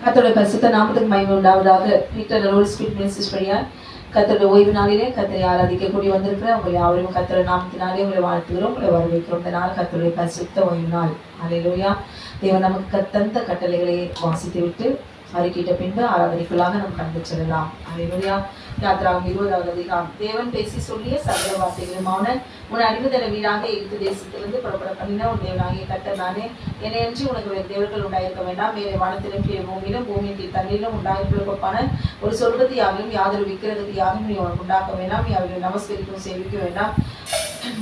கர்த்தருடைய பரிசுத்த நாமத்துக்கு மகிமை உண்டாவதாக. பீட்டர் ஹோலி ஸ்பிரிட் மெசேஜ் வழியா கர்த்தருடைய ஓய்வு நாளிலே கர்த்தரை ஆராதிக்க கூடி வந்திருக்கிற உங்களை யாவரையும் கர்த்தருடைய நாமத்தினாலே உங்களை வாழ்த்துகிறோம், உங்களை வரவேற்கிறோம். இந்த நாள் கர்த்தருடைய பரிசுத்த ஓய்வு நாள். அல்லேலூயா. தேவன் நமக்கு தந்த கட்டளைகளை வாசித்து விட்டு அறிக்கையிட்ட பின்பு ஆராதனைக்குள்ளாக நாம் கடந்து செல்லலாம். அல்லேலூயா. யாத்திராகமம் 20வது அதிகாரம். தேவன் பேசி சொல்லிய சகல வார்த்தைகளுமான உன் அடிமைத்தன வீடாக எகிப்து தேசத்திலிருந்து புறப்பட பண்ணின உன் தேவனாகிய கர்த்தர் நானே. என்னையன்றி உனக்கு வேறு தேவர்கள் உண்டாயிருக்க வேண்டாம். மேலே வானத்திலும் கீழே பூமியிலும் பூமியின் கீழ் தண்ணீரிலும் உண்டாயிருப்பதற்கான ஒரு சொர்க்கத்தையாகவும் யாதொரு விக்கிரகத்தையாகவும் நீ உனக்கு உண்டாக்க வேண்டாம். நீ அவர்களை நமஸ்கரிக்கும் சேவிக்க வேண்டாம்.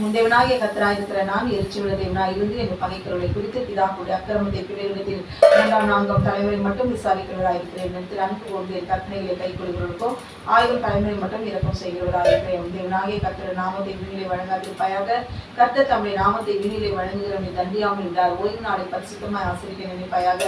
உன் தேவனாகிய கர்த்தராய் இருக்கிற நான் எரிச்சியுள்ள தேவனாய் இருந்து என் பகைக்கிறவர்களை குறித்து பிதாக்களுடைய அக்கிரமத்தை பிள்ளைகளிடத்தில் 2ஆம் 4ஆம் தலைமுறை மட்டும் விசாரிக்கிறவராக இருக்கிறேன். என்னிடத்தில் அன்பு கூர்ந்து என் கற்பனைகளை கை கொள்கிறவர்களுக்கும் 1000 தலைமுறை மட்டும் இரக்கம் செய்கிறவராக இருக்கிறேன். உன் தேவனாகிய கர்த்தருடைய நாமத்தை வீணிலே வழங்காதிருப்பாயாக. கர்த்தர் தம்முடைய நாமத்தை வீணிலே வழங்குகிறவனை தண்டியாமல் இருந்தார். ஓய்வு நாளை பரிசுத்தமாய் ஆசரிக்க நினைப்பாயாக.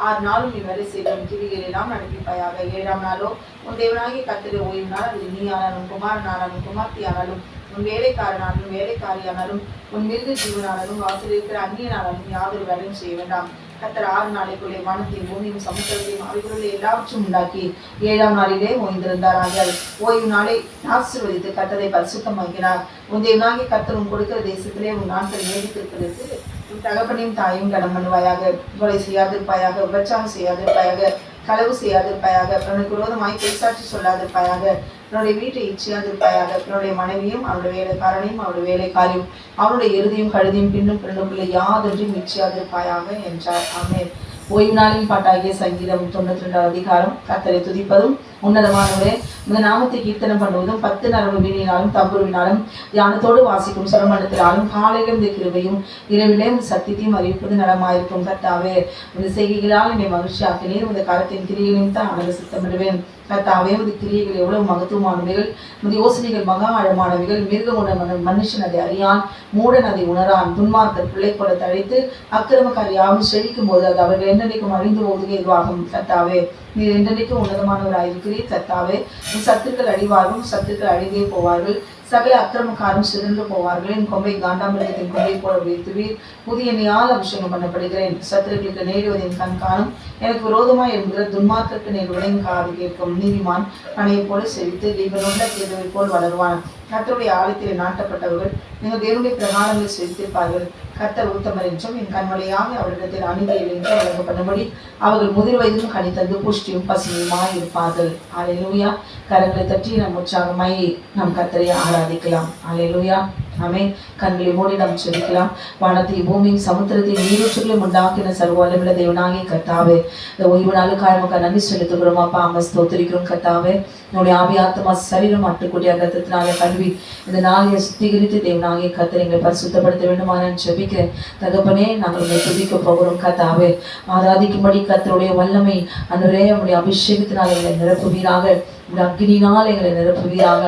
6 நாளும் நீ வேலை செய்தவன் கிரிகளை எல்லாம் நடப்பிப்பாயாக. 7ஆம் நாளோ உன் தேவனாகிய கர்த்தருடைய ஓய்வு நாள். அது நீ ஆனாலும் குமாரனானாலும் குமார்த்தி ஆனாலும் உன் வேலைக்காரனாலும் வேலைக்காரியானாலும் உன் மிருக ஜீவனாலும் வாசல் இருக்கிற அந்நியனாலும் யாதொரு வேலையும் செய்ய வேண்டாம். கர்த்தர் 6 நாளைக்குள்ளே வானத்தையும் பூமியும் சமுத்திரத்தையும் அவைகளுடைய எல்லாவற்றும் உண்டாக்கி 7ஆம் நாளிலே ஓய்ந்திருந்தார். ஆகியால் ஓய்வு நாளை ஆசீர்வதித்து கர்த்தரை பரிசுத்தமாக்கினார். உன் தேவனாகிய கர்த்தர் உன் கொடுக்கிற தேசத்திலே உன் நாட்கள் நீடித்திருப்பதற்கு உன் தகப்பனையும் தாயும் கடன் பண்ணுவாயாக. கொலை செய்யாதிருப்பாயாக. விபச்சாரம் செய்யாதிருப்பாயாக. களவு செய்யாதிருப்பாயாக. அவனுக்கு விரோதமாய் பேசாட்சி சொல்லாதிருப்பாயாக. அவனுடைய வீட்டை இச்சியாதிருப்பாயாக. அவனுடைய மனைவியும் அவனுடைய வேலைக்காரனையும் அவனுடைய வேலைக்காரியும் அவனுடைய எருதியும் கழுதியும் பின்னும் பிறனுக்குள்ள யாதொன்றையும் இச்சியாதிருப்பாயாக என்றார். ஆமென். ஓய்வு நாளின் பாட்டாகிய சங்கீதம் 92வது அதிகாரம். கர்த்தரை துதிப்பதும் உன்னதமானவரே இந்த நாமத்தை கீர்த்தனம் பண்ணுவதும் 10 நரம்பு வீணினாலும் தம்புருவினாலும் தியானத்தோடு வாசிக்கும் சிரமணத்தினாலும் காலையிலும் இந்த கிருபையும் இரவிலே இந்த சத்தியத்தையும் அறிவிப்பது நலமாயிருக்கும். கர்த்தாவே இந்த செய்கைகளால் என்னை மகிழ்ச்சியாக்கினீர். இந்த காலத்தின் கிரியைகளையும் தான் ஆனந்த சித்தமிடுவேன். கர்த்தாவே இந்த கிரியைகள் எவ்வளவு மகத்துவமானவைகள், இந்த யோசனைகள் மகா ஆழமானவைகள். மிருக மனுஷன் அதை அறியான், மூடன் அதை உணரான். துன்மார்க்கர் பிள்ளை போல தழைத்து அக்கிரமக்காரி யாவும் செழிக்கும் போது அது அவர்கள் என்றைக்கும் அழிந்து போவதுக்கு எதுவாகும். கர்த்தாவே நீர் என்றைக்கும் உன்னதமானவராயிருக்கிறீர். கர்த்தாவே உன் சத்துக்கள் அழிவார்கள், சத்துக்கள் அழிந்தே போவார்கள். சகல அக்கிரமக்காரும் சிறந்து போவார்கள். என் கொம்பை காண்டாமிருகத்தின் கொம்பை போல உயர்த்துவீர். புதிய எண்ணெயால் அபிஷேகம் பண்ணப்படுகிறேன். சத்துருக்களுக்கு நேடுவதின் கண் காணும். எனக்கு விரோதமாய் என்கிற துன்மார்க்கருக்கு நேடுவதை காது கேட்கும். நீதிமான் பனையை போல செவித்து தீபனுள்ள கேதுவை போல் வளருவான். கர்த்தருடைய ஆலயத்தில் நாட்டப்பட்டவர்கள் நீங்கள் தேவனுடைய பிரகாரங்களை செலுத்திருப்பார்கள். கர்த்தர் உத்தமர் என்றும் என் கண்மலையாக அவரிடத்தில் அநீதியில் என்றும் வழங்கப்படும்படி அவர்கள் முதிர் வயதிலும் கனித்தந்து புஷ்டியும் பசுமையுமாய் இருப்பார்கள். அல்லேலூயா. கரங்களை தட்டி நம் உற்சாகமாய் நம் கர்த்தரை ஆராதிக்கலாம். அல்லேலூயா. ஆமென். கண்களை மூடி நாம் செபிக்கலாம். வானத்தை பூமியும் சமுத்திரத்தையும் நீரூற்றுகளையும் உண்டாக்கின சர்வவல்லமையுள்ள தேவனாகிய கர்த்தாவே இந்த ஓய்வு நாளுக்காக நமக்கு நன்றி செலுத்துகிறோம். அப்பா அம்மா ஸ்தோத்திரிக்கிறோம். கர்த்தாவே நம்முடைய ஆவி ஆத்மா சரீரம் ஆட்டுக்குடிய ரத்தத்தினாலே கழுவி இந்த நாளை சுத்திகரித்து தேவனாகிய கர்த்தரை எங்களை பரிசுத்தப்படுத்த வேண்டுமா நான் ஜெபிக்கிறேன். தகப்பனே நாங்கள் உங்களை துதிக்க போகிறோம். கர்த்தாவே ஆராதிக்கும்படி கர்த்தருடைய வல்லமை அன்றே நம்முடைய அபிஷேகத்தினால் எங்களை நிரப்புவீராக. இந்த அக்னியினால் எங்களை நிரப்புவீராக.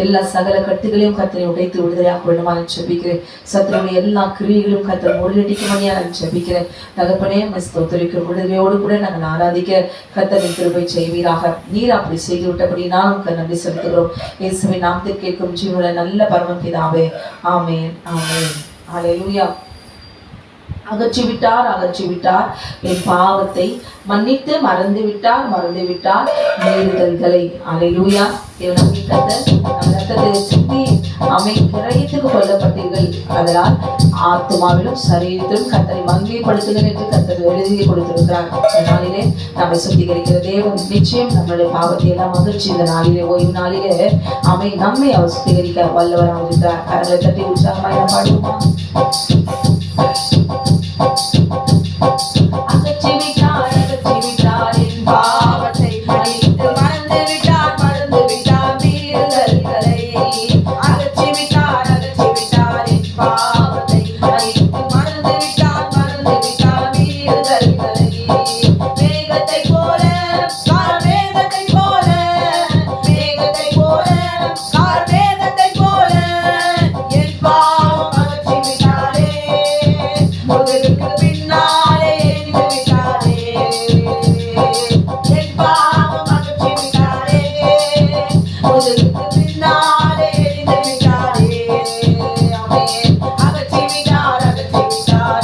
எல்லா சகல கட்டுகளையும் கர்த்தரை உடைத்து விடுதலையாக்க வேண்டுமா நான் ஜெபிக்கிறேன். சத்துருடைய எல்லா கிரியைகளும் கர்த்தர் முறியடிக்கும்படியா நான் ஜெபிக்கிறேன். தகப்பனே ஸ்தோத்திரிக்கும். விடுதலையோடு கூட நாங்கள் ஆராதிக்க கர்த்தரின் கிருபை செய்வீராக. நீர் அப்படி செய்து விட்டபடி நானும் நன்றி செலுத்துகிறோம். இயேசுவின் நாமத்தில் கேட்கும் ஜீவனுள்ள நல்ல பரமபிதாவே. ஆமென். ஆமென். அல்லேலூயா. அகற்றிவிட்டார் என் பாவத்தை மன்னித்து மறந்துவிட்டார் மீறுதல்களை. அல்லேலூயா. ரத்தத்தை சுத்தி கிரயத்துக்கு கொல்லப்பட்டீர்கள். அதனால் ஆத்மாவிலும் சரீரத்திலும் கர்த்தரை மகிமைப்படுத்துங்கள் என்று கர்த்தர் எழுதி கொடுத்திருக்கிறார். இந்த நாளிலே நம்மை சுத்திகரிக்கிற தேவன் நிச்சயம் நம்மளுடைய பாவத்தை எல்லாம் மகிழ்ச்சி இந்த நாளிலே ஓய்வு நாளிலே நம்மை அவர் சுத்திகரிக்க வல்லவராக இருக்கிறார். கரங்களை தட்டி உற்சாகமாக பாடுவோமா? அகற்றிவிட்டார் என் பாவத்தை மன்னித்து மறந்துவிட்டார் மீறுதல்களை. அகற்றிவிட்டார் என் பாவத்தை மன்னித்து மறந்துவிட்டார் மீறுதல்களை. மேகத்தை போல கார்மேகத்தை போல என் பாவம் அகற்றிவிட்டாரே. முதலுக்கு பின்னாலே எரிந்துவிட்டாரே. என் பாவம் அகற்றிவிட்டாரே. முதலுக்கு பின்னாலே எரிந்துவிட்டாரே. ஆமென். அகற்றிவிட்டார்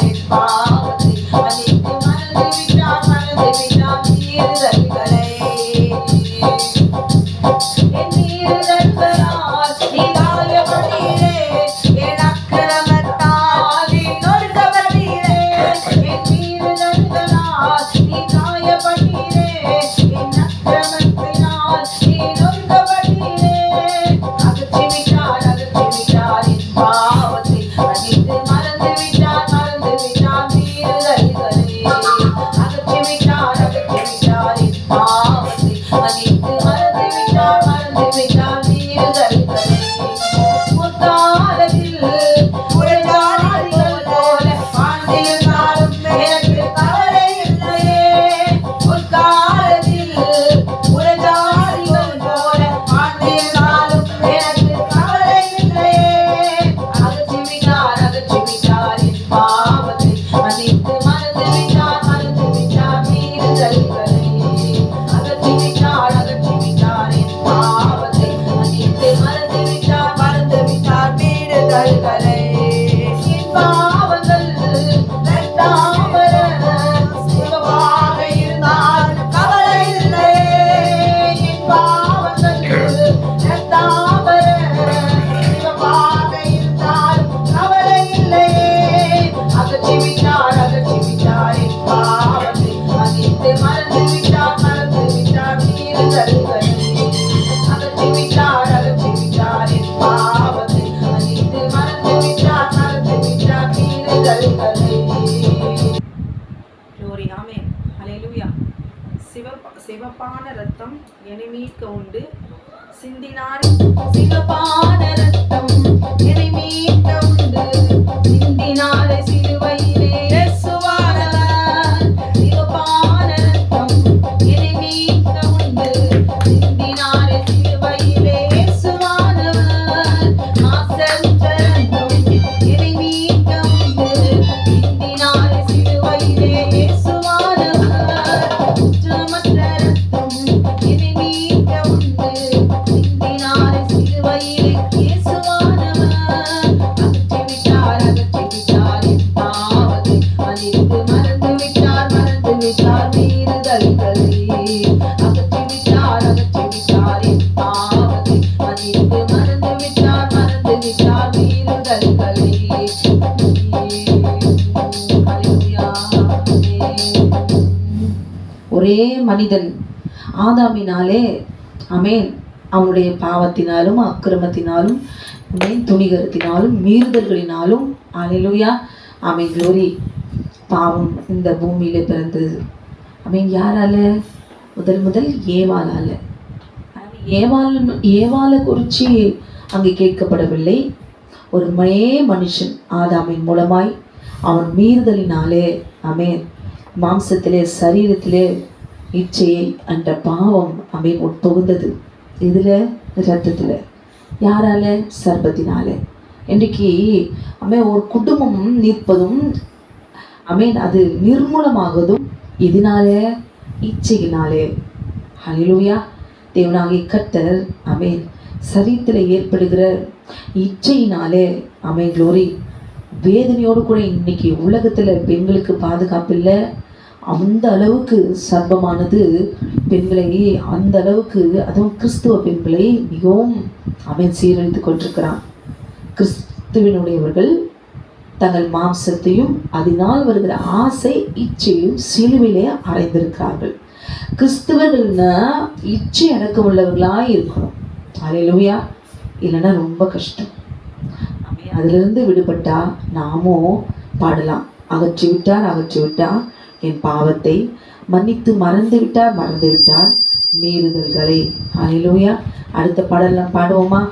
என் பாவத்தை மன்னித்து மறந்துவிட்டார் மீறுதல்களை என் மீறுதல்களால் நீ காயப்பட்டீரே, என் அக்கிரமத்தால் நீ நொறுக்கப்பட்டீரே. என் மீறுதல்களால் நீ காயப்பட்டீரே, என் அக்கிரமத்தினால் நீ நொறுக்கப்பட்டீரே. அகற்றிவிட்டார் அகற்றிவிட்டார் என் பாவத்தை, மன்னித்து மறந்துவிட்டார் மறந்துவிட்டார் மீறுதல்களை. அகற்றிவிட்டார் அகற்றிவிட்டார் என் பாவத்தை, மன்னித்து மறந்துவிட்டார் மறந்துவிட்டார் மீறுதல்களை. முற்காலத்தில் புறஜாதிகள் போல வாழ்ந்திருந்தாலும் எனக்கு கவலை இல்லையே. முற்காலத்தில் புறஜாதிகள் போல வாழ்ந்திருந்தாலும் எனக்கு கவலை இல்லையே. அகற்றிவிட்டார் அகற்றிவிட்டார் என் பாவத்தை, மன்னித்து மறந்துவிட்டார் மறந்துவிட்டார் மீறுதல்களை. அகற்றிவிட்டார் அகற்றிவிட்டார் என் பாவத்தை, மன்னித்து மறந்துவிட்டார் மறந்துவிட்டார் மீறுதல்களை. என் பாவங்கள் இரண்டாம்பர சிவப்பாக இருந்தால் கவலை இல்லையே. என் பாவங்கள் இரண்டாம்பர சிவப்பாக இருந்தால் கவலை இல்லையே. அகற்றிவிட்டார் அகற்றிவிட்டார் என் பாவத்தை, மன்னித்து மறந்துவிட்டார் மறந்துவிட்டார் மீறுதல்களை. அகற்றிவிட்டார் அகற்றிவிட்டார் என் பாவத்தை, மன்னித்து மறந்துவிட்டார் மறந்துவிட்டார் மீறுதல்களை. Glory, Amen. Hallelujah. சிவப்பான ரத்தம் என்னை மீட்க உண்டு, சிந்தினார் சிவப்பான ரத்தம் என்னை மீட்க உண்டு, சிந்தினாரே சிலுவையிலே இயேசுவானவர். சிவப்பான ரத்தம் என்னை மீட்க உண்டு, சிந்தினாரே சிலுவையிலே இயேசுவானவர். மாசற்ற ரத்தம் என்னை மீட்க உண்டு, சிந்தினாரே சிலுவையிலே இயேசுவானவர். குற்றமற்ற ரத்தம் என்னை மீட்க உண்டு, சிந்தினாரே சிலுவையிலே இயேசுவானவர். அகற்றிவிட்டார் அகற்றிவிட்டார் என் பாவத்தை, மன்னித்து மறந்துவிட்டார் மறந்துவிட்டார் மீறுதல்களை. அகற்றிவிட்டார் அகற்றிவிட்டார் என் பாவத்தை, மன்னித்து மறந்துவிட்டார் மறந்துவிட்டார் மீறுதல்களை. ஹல்லேலூயா. ஒரே மனிதன் ஆதாமினாலே ஆமென் அவனுடைய பாவத்தினாலும் அக்கிரமத்தினாலும் துணிகரத்தினாலும் மீறுதல்களினாலும் ஹல்லேலூயா ஆமென் க்ளோரி பாவம் இந்த பூமியில பிறந்தது. ஆமென் யாரால? முதல் ஏவாளால. ஏவாளை குறித்து அங்கே கேட்கப்படவில்லை. ஒரு மனுஷன் ஆதாமின் மூலமாய் அவன் மீறுதலினாலே ஆமென் மாம்சத்திலே சரீரத்திலே இச்சையை அந்த பாவம் ஆமென் உட்புகுந்தது. இதுல இரத்தத்துல யாரால? சர்ப்பத்தினால. இன்றைக்கு ஆமென் ஒரு குடும்பம் நிற்பதும் ஆமென் அது நிர்மூலமாகுதும் இதனால இச்சையினாலே. ஹல்லேலூயா. தேவனாகிய கர்த்தர் ஆமென் சரீரத்தில் ஏற்படுகிற இச்சையினாலே ஆமென் க்ளோரி வேதனையோடு கூட இன்னைக்கு உலகத்துல பெண்களுக்கு பாதுகாப்பு இல்லை. அந்த அளவுக்கு சர்ப்பமானது பெண்களை அந்த அளவுக்கு அதுவும் கிறிஸ்துவ பெண்களை மிகவும் அவன் சீரழித்து கொண்டிருக்கிறான். கிறிஸ்துவனுடையவர்கள் தங்கள் மாம்சத்தையும் அதனால் வருகிற ஆசை இச்சையும் சிலுவிலே அறைந்திருக்கிறார்கள். கிறிஸ்துவர்கள்னா இச்சை அடக்கம் உள்ளவர்களாக இருக்கணும். ஹல்லேலூயா. இல்லைன்னா ரொம்ப கஷ்டம். அதிலிருந்து விடுபட்டா நாமும் பாடலாம். அகற்றி விட்டார் என் பாவத்தை, மன்னித்து மறந்து விட்டார் மீறுதல்களை. ஹல்லேலூயா. அடுத்த பாடலாம் பாடுவோமா?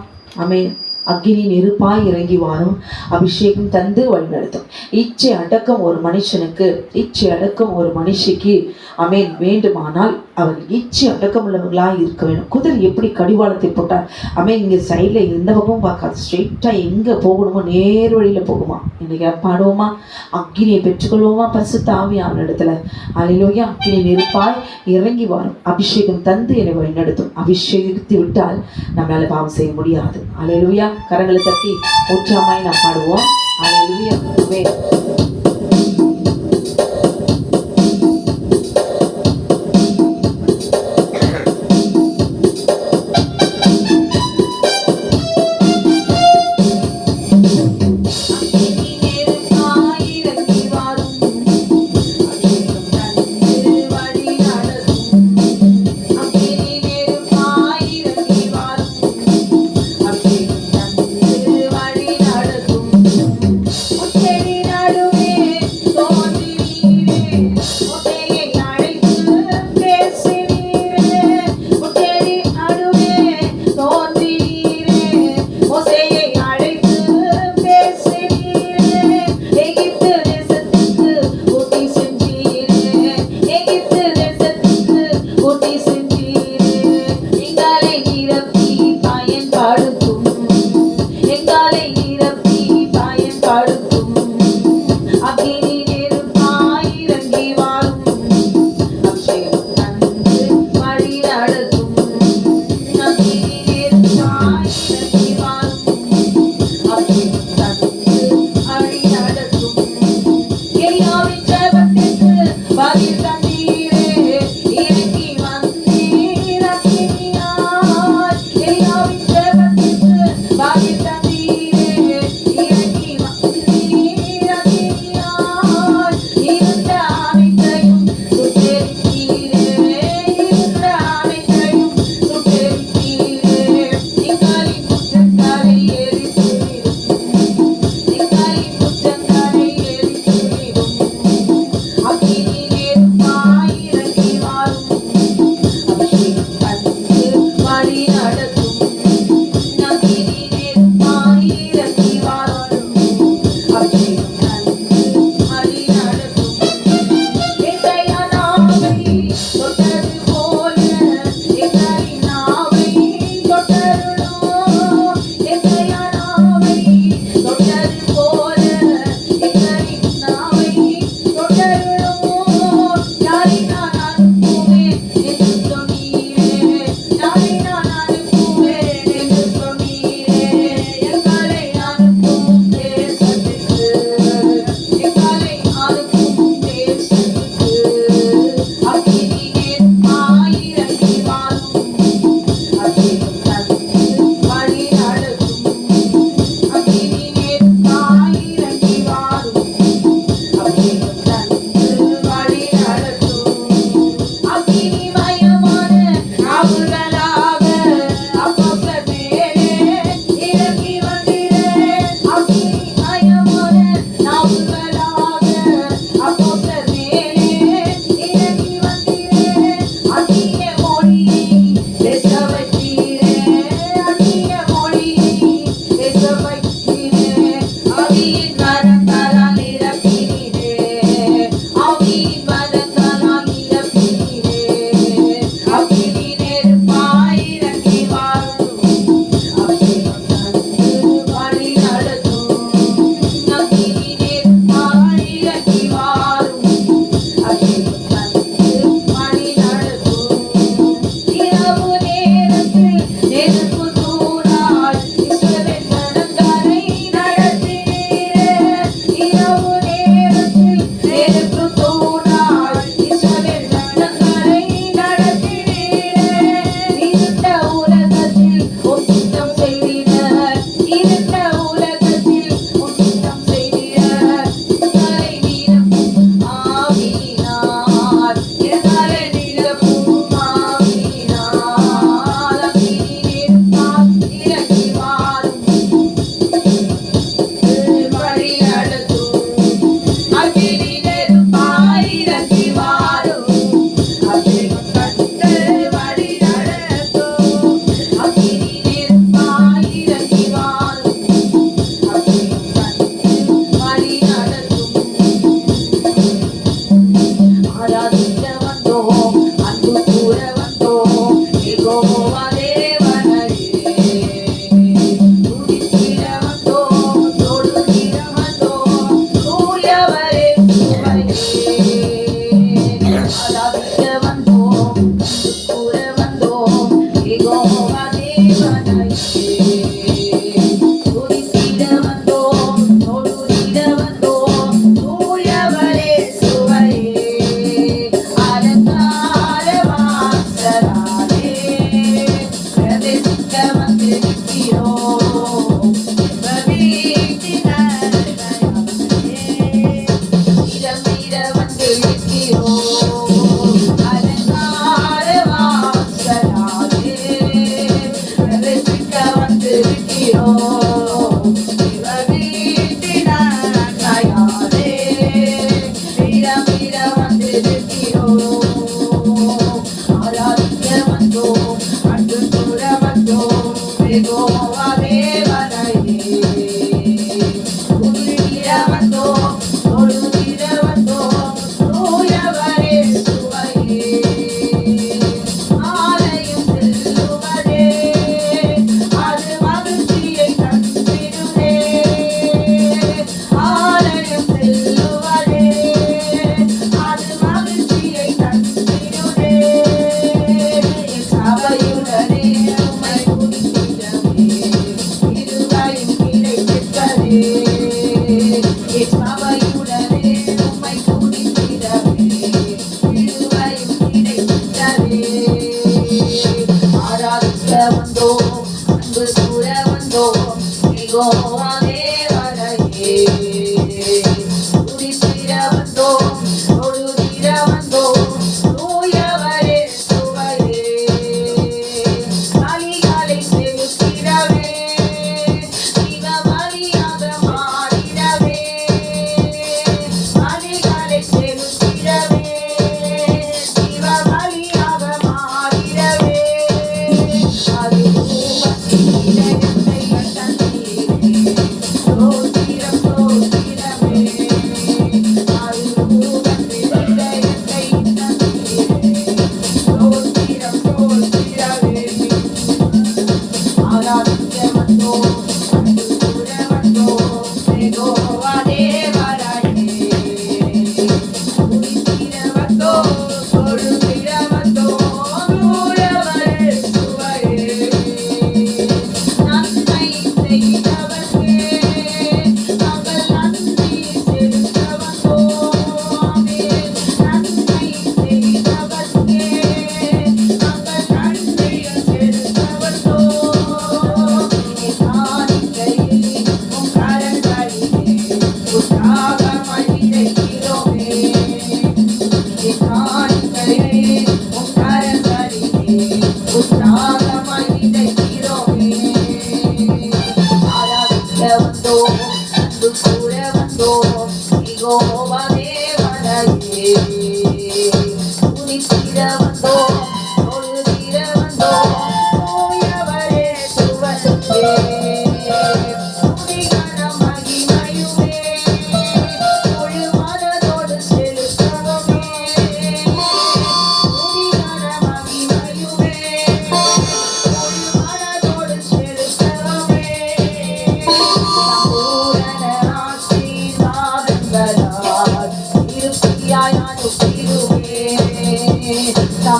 ஆமென். அக்கினி நெருப்பாய் இறங்கி வாரும், அபிஷேகம் தந்து வழிநடத்தும். இச்சை அடக்கம் ஒரு மனுஷனுக்கு, இச்சை அடக்கம் ஒரு மனுஷிக்கு ஆமென் வேண்டுமானால் அவர் இச்சை அடக்கம் உள்ளவர்களாக இருக்க வேண்டும். குதிரை எப்படி கடிவாளத்தை போட்டார் ஆமென் இங்கே சைடில் எந்த பக்கமும் பார்க்காது, ஸ்ட்ரெயிட்டாக எங்கே போகணுமோ நேர் வழியில் போகுமா. இன்னைக்கு பாடுவோமா? அக்கினியை பெற்றுக்கொள்வோமா? பரிசுத்த ஆவியான இடத்துல. ஹல்லேலூயா. அக்கினி நெருப்பாய் இறங்கி வாரும், அபிஷேகம் தந்து என்னை வழிநடத்தும். அபிஷேகித்து விட்டால் நம்மளால பாவம் செய்ய முடியாது. ஹல்லேலூயா. கரங்களை தட்டி உற்சாகமாய் நான் பாடுவோம். ஹல்லேலூயா.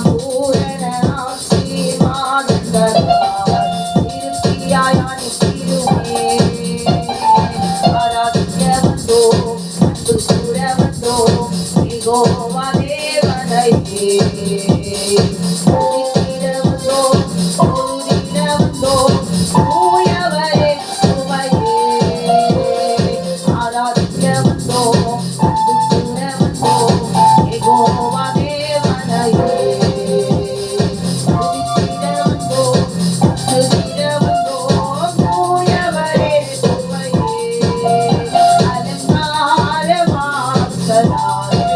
பூரண ஆசீர்வாதங்களால் திருப்தியாய் அனுப்பிடுமே. ஆராதிக்க வந்தோம், அன்பு கூற வந்தோம், யெகோவா தேவனையே. துதித்திட வந்தோம், துதித்திட வந்தோம், தூயவரே உமையே. ஆராதிக்க வந்தோம், அன்பு கூற வந்தோம், யெகோவா தேவனையே. துதித்திட வந்தோம், துதித்திட வந்தோம், தூயவரே உமையே. அலங்கார வாசலாலே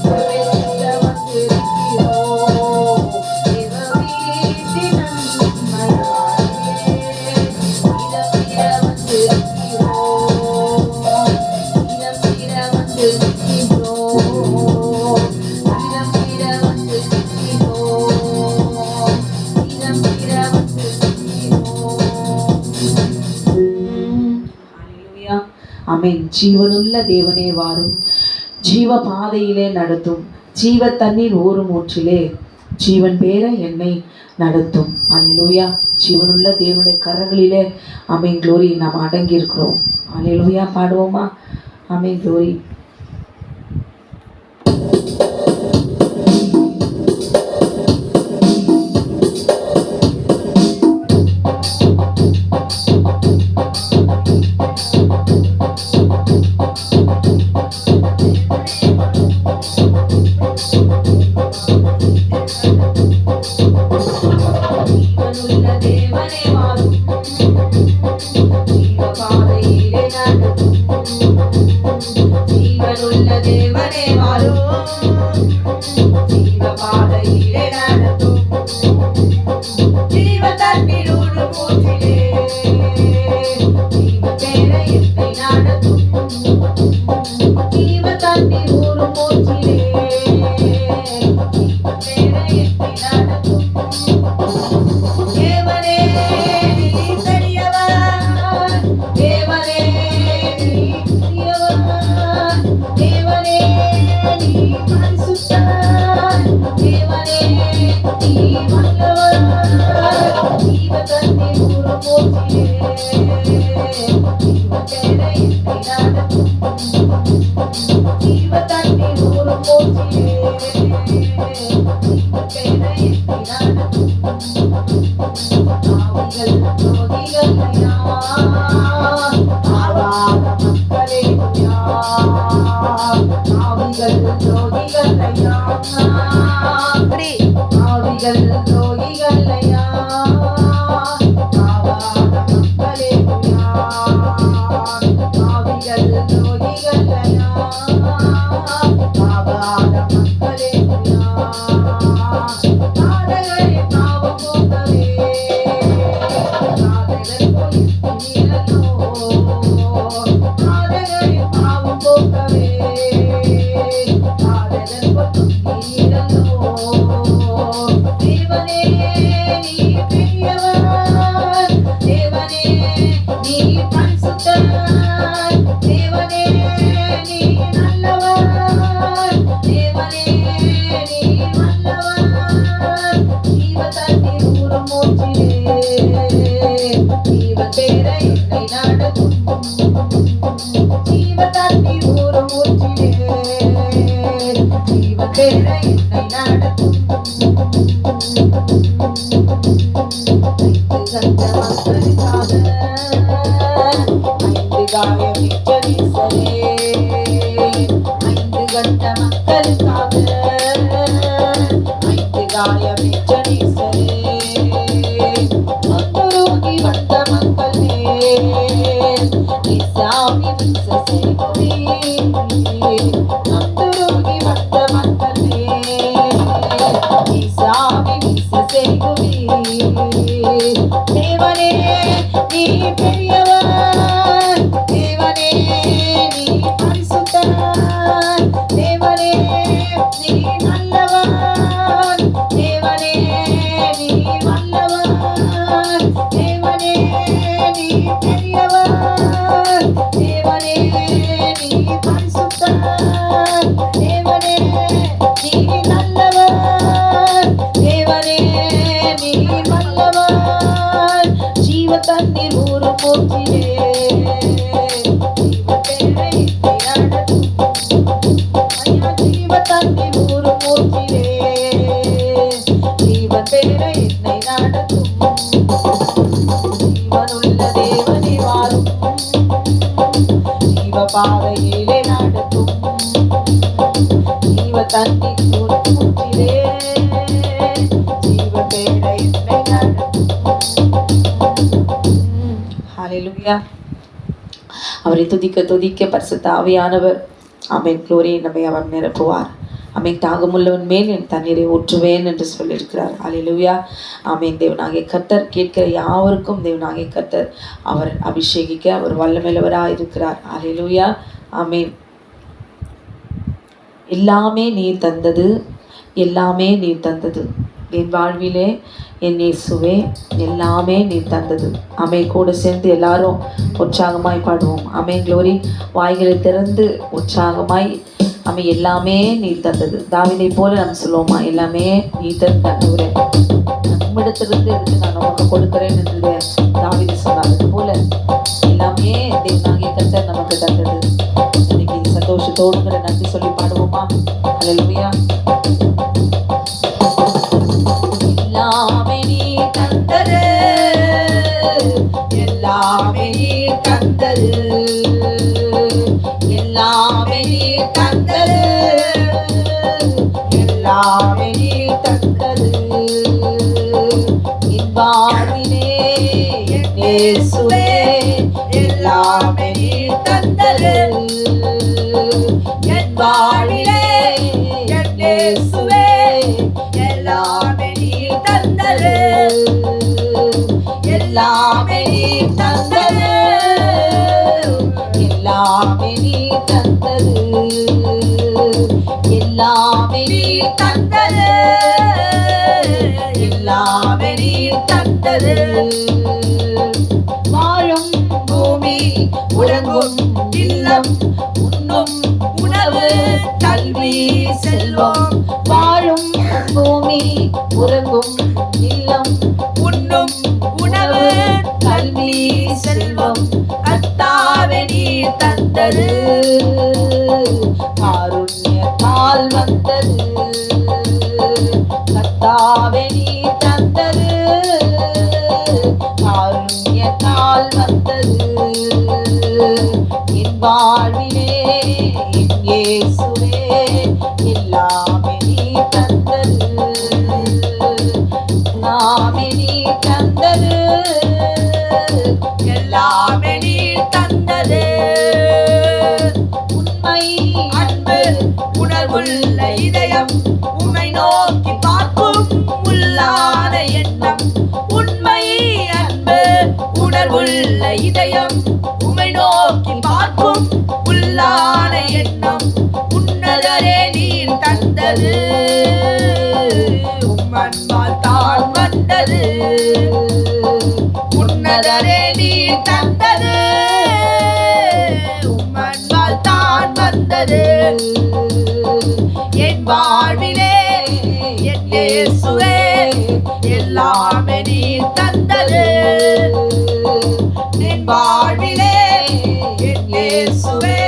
பிரவேசிக்க வந்திருக்கிறோம். தேவ வீட்டின் நன்மையாலே இடமிட வந்திருக்கிறோம். இடமிட வந்திருக்கிறோம். இடமிட வந்திருக்கிறோம். இடமிட வந்திருக்கிறோம். ஹalleluya. ஆமென். ஜீவனுள்ள தேவனே வாரும், ஜீவ பாதையிலே நடத்தும், ஜீவ தண்ணீர் ஓரும் ஊற்றிலே ஜீவன் பேர என்னை நடத்தும். ஹalleluya. ஜீவனுள்ள தேவனுடைய கரங்களிலே ஆமென் க்ளோரி நாம் அடங்கி இருக்கிறோம். ஹalleluya. பாடுவோமா? ஆமென் க்ளோரி. ஜீவனுள்ள தேவனே வாரும், ஜீவ பாதையிலே நடத்தும். ஜீவனுள்ள தேவனே வாரும், ஜீவ பாதையிலே நடத்தும். ஜீவ தண்ணீர் ஊற்றும் ஊற்றிலே ஜீவ பேர என்னை நடத்தும். ஜீவ தண்ணீர் ஊற்றும் ஊற்றிலே ஜீவ பேர என்னை நடத்தும். தேவனே நீ பெரியவர், தேவனே நீ பெரியவர், தேவனே நீ பரிசுத்தர், தேவனே நீ வல்லவர். ஜீவ தண்ணீர் ஊற்றும் ஊற்றிலே ஜீவ பேர என்னை நடத்தும். ஜீவ தண்ணீர் ஊற்றும் ஊற்றிலே ஜீவ பேர என்னை நடத்தும். ஆவிகள் ஜோதிகள் ஐயா, ஆவாத மக்களே ஐயா. ஆவிகள் ஜோதிகள் ஐயா, ஆவிகள் ஜோதிகள் ஐயா. ஆவாத மக்களே ஐயா, ஆவிகள் ஜோதிகள் ஐயா. ஆவாத மக்களே ஐயா. காதலரே பாவம் போக்கவே, காதலர் போய் நீரல்லோ. காதலரே பாவம் போக்கவே, காதலர் போய் நீரல்லோ. தேவனே நீ பெரியவர், தேவனே நீ பரிசுத்தர், தேவனே நீ நல்லவர், தேவனே நீ வல்லவர். ஜீவ தண்ணீர் ஊற்றும் ஊற்றிலே ஜீவ பேர என்னை நடத்தும். ஜீவ தண்ணீர் ஊற்றும் ஊற்றிலே ஜீவ பேர என்னை நடத்தும். ஐந்து கண்ட மக்களுக்காக ஐந்து காயமிக்க நேசரே, ஐந்து கண்ட மக்களுக்காக ஐந்து காயமிக்க நேசரே. அந்தருகி வந்த மக்கள் மேல் இசாமி வீச செய்குவே. அந்தருகி வந்த மக்கள் மேல் இசாமி வீச செய்குவே. தேவனே நீ பெரியவர், தேவனே நீ பரிசுத்தர், தேவனே நீ நல்லவர், தேவனே தண்ணீர் ஊறும் ஊற்றிலே ஜீவ தேரை என்னை நடத்தும். ஐயா ஜீவ தண்ணீர் ஊறும் ஊற்றிலே ஜீவ தேரை என்னை நடத்தும். ஜீவனுள்ள தேவனே வாரும் ஜீவ பாதையிலே நடத்தும். ஜீவ தண்ணீர் ஊறும் ஊற்றிலே ஜீவ தேரை என்னை நடத்தும். ஹalleluya. அவரை துதிக்க துதிக்க பரிசுத்த ஆவியானவர் ஆமென் க்ளோரி நம்மை அவர் நிரப்புவார். ஆமென் தாகமுள்ளவன் மேல் என் தண்ணீரை ஊற்றுவேன் என்று சொல்லியிருக்கிறார். ஹalleluya. ஆமென் தேவனாகிய கர்த்தர் கேட்கிற யாவருக்கும் தேவனாகிய கர்த்தர் அவர் அபிஷேகிக்க அவர் வல்லமையுள்ளவராய் இருக்கிறார். ஹalleluya. ஆமென். எல்லாமே நீர் தந்தது, எல்லாமே நீர் தந்தது என் வாழ்விலே என் இயேசுவே, எல்லாமே நீர் தந்தது. அமை கூட சேர்ந்து எல்லாரும் உற்சாகமாய் பாடுவோம். அமை க்ளோரி. வாய்களை திறந்து உற்சாகமாய் அமை எல்லாமே நீர் தந்தது. தாவீதை போல நம்ம சொல்லுவோமா, எல்லாமே நீர் தந்தவரே, நம்மிடத்திலிருந்து எடுத்து நான் உனக்கு கொடுக்கிறேன் என்று தாவீது சொன்னார். அது போல எல்லாமே தேவனாகிய கர்த்தர் நமக்கு தந்தது. இன்னைக்கு சந்தோஷத்தோடு நன்றி சொல்லி பாடுவோமா. ஹல்லேலூயா. எல்லாமே நீ தந்தது, எல்லாமே நீ தந்தது, எல்லாமே நீ தந்தது, எல்லாமே நீ தந்தது. என் வாழ்விலே என் இயேசுவே, எல்லாமே நீ தந்தது. என் வாழ்விலே என் இயேசுவே, எல்லாமே நீ தந்தது, எல்லாமே நீ தந்தது, எல்லாமே நீ தந்தது, எல்லாமே நீ தந்தது, எல்லாமே நீ தந்தது. வாழும் பூமி உறங்கும் இல்லம், உண்ணும் உணவு கல்வி செல்வம். வாழும் பூமி உறங்கும் இல்லம், உண்ணும் உணவு கல்வி செல்வம். கர்த்தாவே நீர் தந்தது, காருண்யத்தால் வந்தது. கர்த்தாவே நீர் தந்தது, காருண்யத்தால் வந்தது. என் வாழ்விலே என் இயேசுவே, எல்லாமே நீ தந்தது, எல்லாமே நீ தந்தது, எல்லாமே நீ தந்தது. உண்மை அன்பு உணர்வுள்ள இதயம், உம்மை நோக்கி பார்க்கும் உள்ளான எண்ணம். உண்மை அன்பு உணர்வுள்ள இதயம், உம்மை நோக்கி பார்க்கும் உள்ளான எண்ணம். உன்னதரே நீர் தந்தது, உம்மன்பால் தான் வந்தது. உன்னதரே நீர் தந்தது, உம்மன்பால் தான் வந்தது. என் வாழ்விலே என் இயேசுவே, எல்லாமே நீர் தந்தது. என் வாழ்விலே என் இயேசுவே,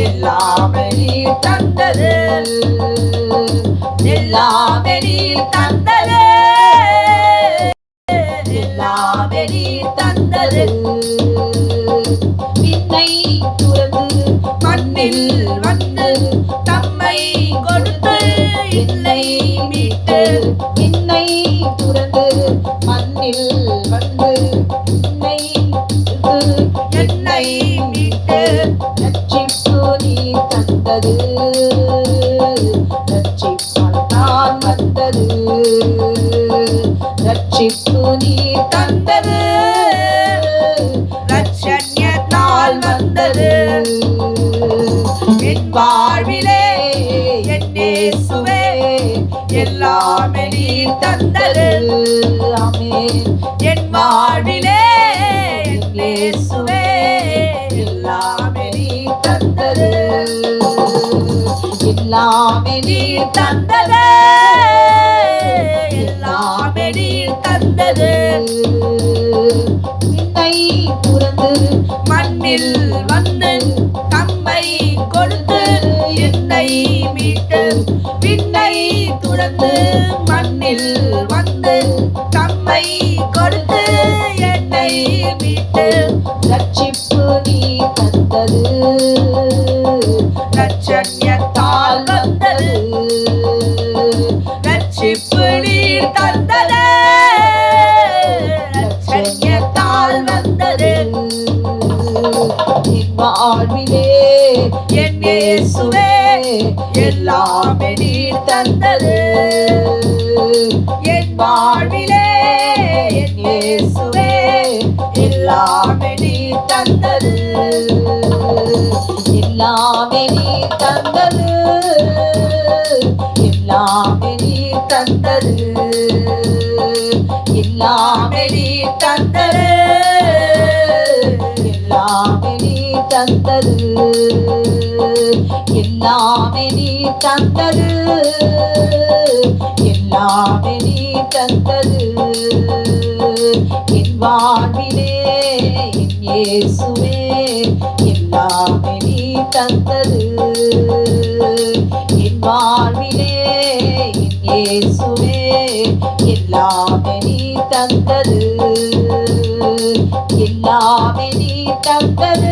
எல்லாமே நீர் தந்தது, எல்லாமே நீர் தந்தது, எல்லாமே நீர் தந்தது. விண்ணை துறந்து மண்ணில் வந்து தம்மை கொடுத்து என்னை மீட்டு. விண்ணை துறந்து மண்ணில் வந்து என்னை மீட்டு. ரட்சிப்பு நீ தந்தது, ரட்சிப்பால் தான் வந்தது. ரட்சிப்பு நீ தந்தது, ரட்சண்யத்தால் வந்தது. என் வாழ்விலே என் இயேசுவே, எல்லாமே நீர் தந்தது. ஆமென். என் வாழ்விலே என் இயேசுவே, எல்லாமே நீர் தந்தது, எல்லாமே நீர் தந்தது, எல்லாமே நீர் தந்தது. மண்ணில் வந்து தம்மை கொடுத்து என்னை மீட்டு விண்ணை துறந்து மண்ணில் வந்து தம்மை கொடுத்து என்னை மீட்டு ரட்சிப்பு நீ தந்தது ரட்சண்யத்தால் வந்தது ரட்சிப்பு நீர் தந்தது ரட்சண்யத்தால் வந்தது என் வாழ்விலே என் இயேசுவே எல்லாமே நீர் தந்தது என் வாழ்விலே என் இயேசுவே எல்லாமே நீர் தந்தது எல்லாமே நீ தந்தது எல்லாமே நீ தந்தது எல்லாமே நீ தந்தது எல்லாமே நீ தந்தது எல்லாமே நீ தந்தது எல்லாமே நீ தந்தது என் வாழ்விலே என் இயேசுவே எல்லாமே நீ தந்தது என் வாழ்விலே என் இயேசுவே எல்லாமே நீ தந்தது எல்லாமே நீ தந்தது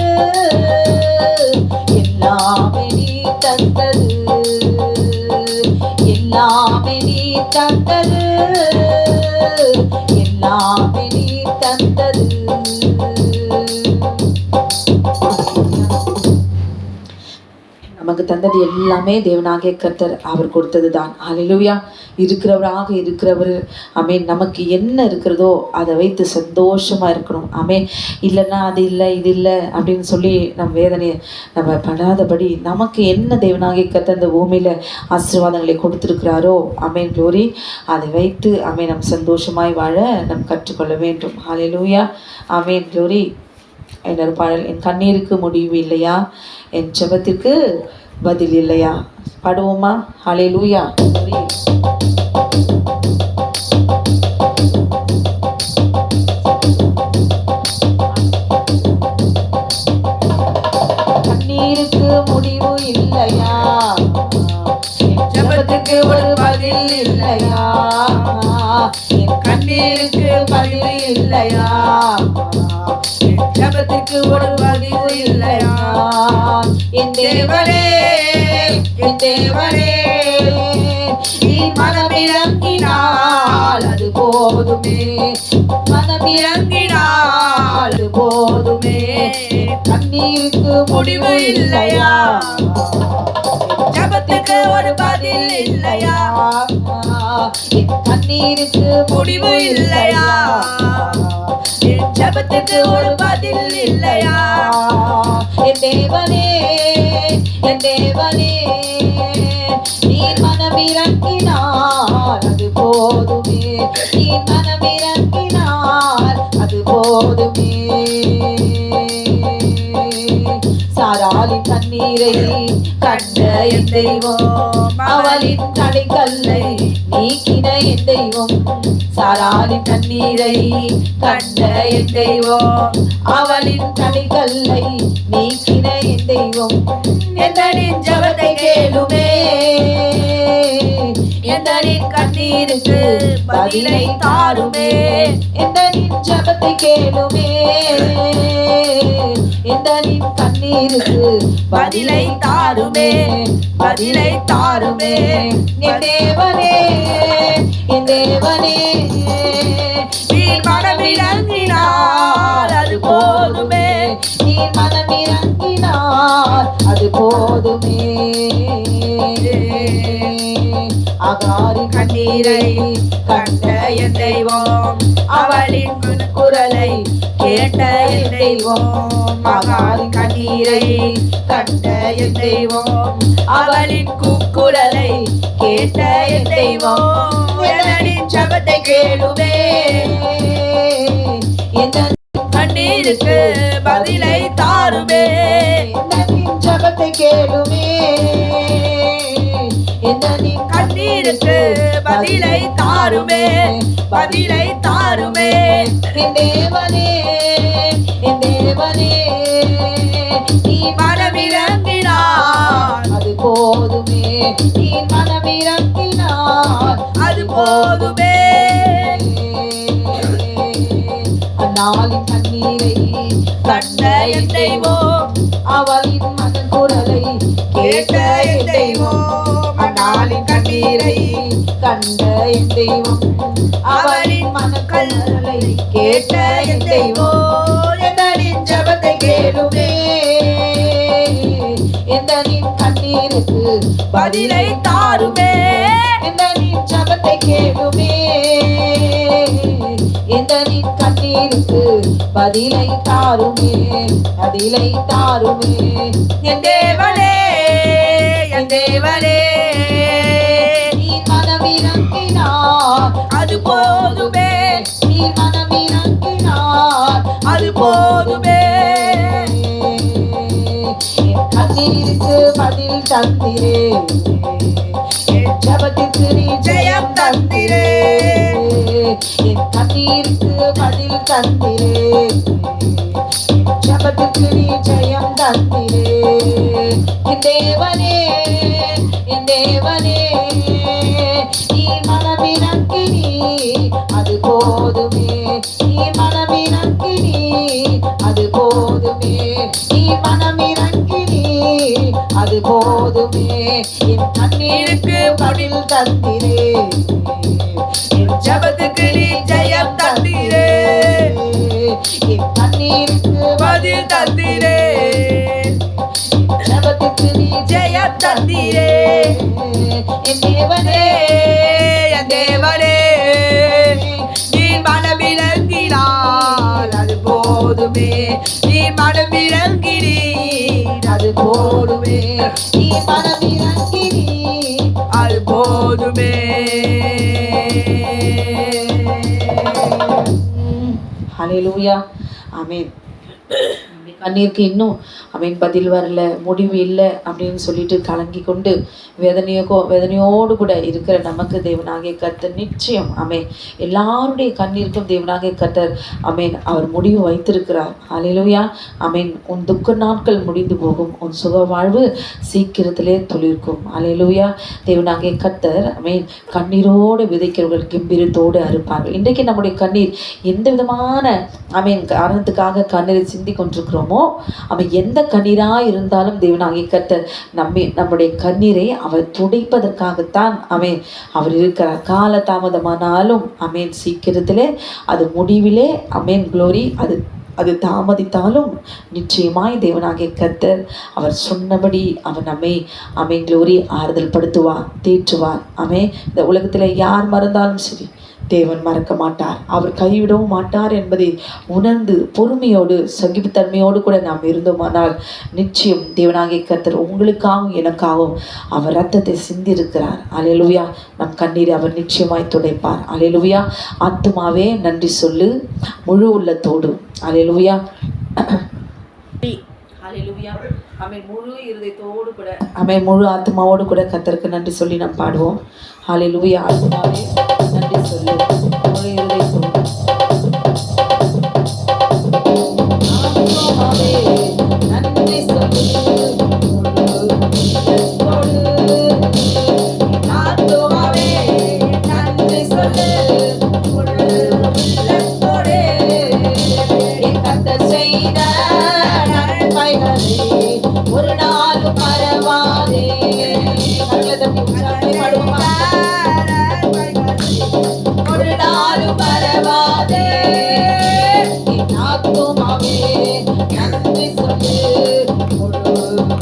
எல்லாமே நீ தந்தது எல்லாமே நீ தந்தது எல்லாமே நீ தந்தது. நமக்கு தந்தது எல்லாமே தேவனாகிய கர்த்தர் அவர் கொடுத்தது தான். ஹல்லேலூயா. இருக்கிறவராக இருக்கிறவர் ஆமென். நமக்கு என்ன இருக்கிறதோ அதை வைத்து சந்தோஷமா இருக்கணும். ஆமென். இல்லைன்னா அது இல்லை இது இல்லை அப்படின்னு சொல்லி நம்ம வேதனையை நம்ம படாதபடி நமக்கு என்ன தேவனாகிய கர்த்தர் இந்த பூமியில ஆசீர்வாதங்களை கொடுத்திருக்கிறாரோ ஆமென் க்ளோரி, அதை வைத்து ஆமென் நம்ம சந்தோஷமாய் வாழ நம்ம கற்றுக்கொள்ள வேண்டும். ஹல்லேலூயா. ஆமென் க்ளோரி. இன்னொரு பாடல், என் கண்ணீருக்கு முடிவு இல்லையா, என் ஜெபத்திற்கு பதில் இல்லையா. பாடுவோமா? ஹல்லேலூயா. கண்ணீருக்கு முடிவு இல்லையா, என் ஜெபத்துக்கு ஒரு பதில் இல்லையா, என் கண்ணீருக்கு பதில் இல்லையா, ஜெபத்துக்கு ஒரு பதில் இல்லையா. என் தேவனே என் தேவனே, நீ மனமிறங்கினால் அது போதுமே, மனமிறங்கினால் அது போதுமே. கண்ணீருக்கு முடிவு இல்லையா, ஜெபத்துக்கு ஒரு பதில் இல்லையா, என் கண்ணீருக்கு முடிவு இல்லையா, என் ஜெபத்துக்கு ஒரு பதில் இல்லையா. என் தேவனே என் தேவனே, நீர் மனமிறங்கினார் அது போதுமே, நீர் மனமிறங்கினார் அது போதுமே. சாராளின் கண்ணீரை கண்ட என் தெய்வம், அவளின் தடைக்கல்லை நீக்கின என் தெய்வம். சாராளின் கண்ணீரை கண்ட என் தெய்வம், அவளின் தடைக்கல்லை நீக்கின என் தெய்வம். எந்தனின் ஜெபத்தை கேளுமே, எந்தனின் கண்ணீருக்கு பதிலை தாருமே, எந்தனின் ஜெபத்தை கேளுமே, எந்தனின் கண்ணீருக்கு பதிலை தாருமே, பதிலை தாருமே. என் தேவனே என் தேவனே, நீர் மனமிறங்கினார் அது போதுமே, நீர் மனமிறங்கினார் அது போதுமே. அகாரின் கண்ணீரை கண்ட என் தெய்வம், அவளின் குரலை கேட்ட என் தெய்வம். அகாரின் கண்ணீரை கண்ட என் தெய்வம், அவளின் கூக்குரலை கேட்ட என் தெய்வம். என் ஜெபத்தை கேளுமே, என் கண்ணீருக்கு பதிலை தாருமே, என் ஜெபத்தை கேளுமே, என் கண்ணீருக்கு பதிலை தாருமே, பதிலை தாருமே. என் தேவனே என் தேவனே, நீ மனமிறங்கினார் அது போதுமே. அந்நாளின் கண்ணீரை கண்ட என் தெய்வம், அவளின் மகன் குரலை கேட்ட என் தெய்வம், அந்நாளின் கண்ணீரை கண்ட என் தெய்வம், அவளின் மனக்கல்லை கேட்ட என் தெய்வம், எந்தனின் ஜெபத்தை கேளுமே, எந்தனின் கண்ணீருக்கு பதிலை தாருமே, எந்தனின் ஜெபத்தை கேளுமே, எந்தனின் கண்ணீருக்கு பதிலை தாருமே, பதிலை தாருமே. என் தேவனே, என் தேவனே, நீ மனமிறங்கினார் அது போதுமே, நீ மனமிறங்கினார் அது போதுமே. என் கண்ணீருக்கு பதில் தந்திரே, என் ஜெபத்திற்கு நீ ஜெயம் தந்திரே, என் கண்ணீருக்கு பதில் தந்திரே, என் ஜெபத்திற்கு நீ ஜெயம் தந்திரே. என் தேவனே, என் தேவனே, நீ மனமிறங்கினி அது போதுமே, நீ மனமிறங்கினி அது போதுமே, நீ மனமிறங்கினி அது போதுமே. என் கண்ணீருக்கு பதில் தந்திரே, என் ஜெபத்துக்கு நீ ஜெயம் தந்திரே, என் கண்ணீருக்கு பதில் தந்திரே, ஜெபத்துக்கு நீ ஜெயம் தந்திரே. என் தேவனே, என் தேவனே, நீ மனமிறங்கினார் அது போதுமே, நீ மனமிறங்கினீர் அது போதுமே, நீ மனமிறங்கினி அது போதுமே. ஹல்லேலூயா, ஆமென். கண்ணீருக்கு இன்னும் அவன் பதில் வரல, முடிவு இல்லை அப்படின்னு சொல்லிட்டு கலங்கி கொண்டு வேதனையோடு கூட இருக்கிற நமக்கு தேவனாகிய கர்த்தர் நிச்சயம் ஆமென் எல்லாருடைய கண்ணீருக்கும் தேவனாகிய கர்த்தர் ஆமென் அவர் முடிவு வைத்திருக்கிறார். ஹல்லேலூயா, ஆமென். உன் துக்க நாட்கள் முடிந்து போகும், உன் சுக வாழ்வு சீக்கிரத்திலே துளிர்க்கும். ஹல்லேலூயா, தேவனாகிய கர்த்தர் ஆமென் கண்ணீரோடு விதைக்கிறவர்கள் கெம்பீரத்தோடு அறுப்பார்கள். இன்றைக்கு நம்முடைய கண்ணீர் எந்த விதமான ஆமென் காரணத்துக்காக கண்ணீரை சிந்தி கொண்டிருக்கிறோமோ அவன் எந்த கண்ணீராக இருந்தாலும் தேவனாகிய கர்த்தர் நம்முடைய கண்ணீரை அவர் துடைப்பதற்காகத்தான் அவர் இருக்கிறார். கால தாமதமானாலும் ஆமென் சீக்கிரத்திலே அது முடிவிலே ஆமென் க்ளோரி அது தாமதித்தாலும் நிச்சயமாய் தேவனாகிய கர்த்தர் அவர் சொன்னபடி அவர் நம்மை ஆமென் க்ளோரி ஆறுதல் படுத்துவார், தேற்றுவார். ஆமென். இந்த உலகத்தில் யார் மறந்தாலும் சரி தேவன் மறக்க மாட்டார், அவர் கைவிடவும் மாட்டார் என்பதை உணர்ந்து பொறுமையோடு சகிப்புத்தன்மையோடு கூட நாம் இருந்தோமானால் நிச்சயம் தேவனாகிய கர்த்தர் உங்களுக்காகவும் எனக்காகவும் அவர் இரத்தத்தை சிந்திருக்கிறார். அல்லேலூயா, நம் கண்ணீரை அவர் நிச்சயமாய் துடைப்பார். அல்லேலூயா, ஆத்துமாவே நன்றி சொல்லு முழு உள்ளத்தோடு. அல்லேலூயா, அல்லேலூயா, ஆமென். முழு இருதயத்தோடு கூட ஆமென் முழு ஆத்மாவோடு கூட கர்த்தருக்கு நன்றி சொல்லி நாம் பாடுவோம். ஹல்லேலூயா, ஆத்மாவே நன்றி சொல்லு முழு இருதயத்தோடு. ஆத்மாவே நன்றி சொல்லு முழு உள்ளத்தோடு. ஆத்மாவே நன்றி சொல்லு முழு உள்ளத்தோடு. என் கர்த்தர் செய்த ஒரு நாள் மறவாதே. ஒரு நாள் மறவாதே. என் ஆத்துமாவே நன்றி சொல்லு முழு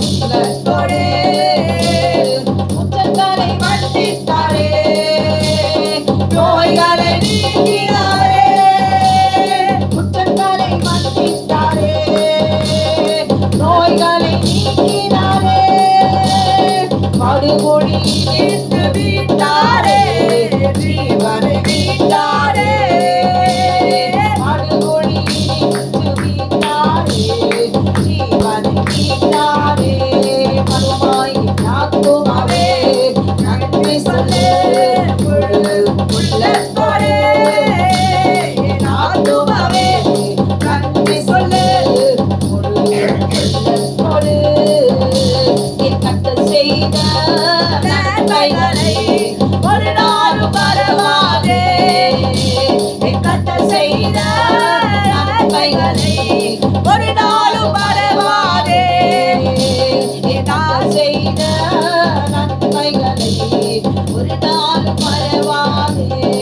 உள்ளத்தோடு. குற்றங்களை மன்னித்தாரே, நோய்களை நீக்கினாரே. குற்றங்களை மன்னித்தாரே, நோய்களை நீக்கினாரே. மறுமொழி நின்று விட்டாரே, ஜீவனை விட்டாரே. மறுமொழி நின்று விட்டாரே, ஜீவனை விட்டாரே. மறுமாய் ஆத்துமாவே நன்றி சொல்லு முழு உள்ளத்தோடு. நாளும் மறவாதே நான் செய்த நன்மைகளை ஒரு நாளும் மறவாதே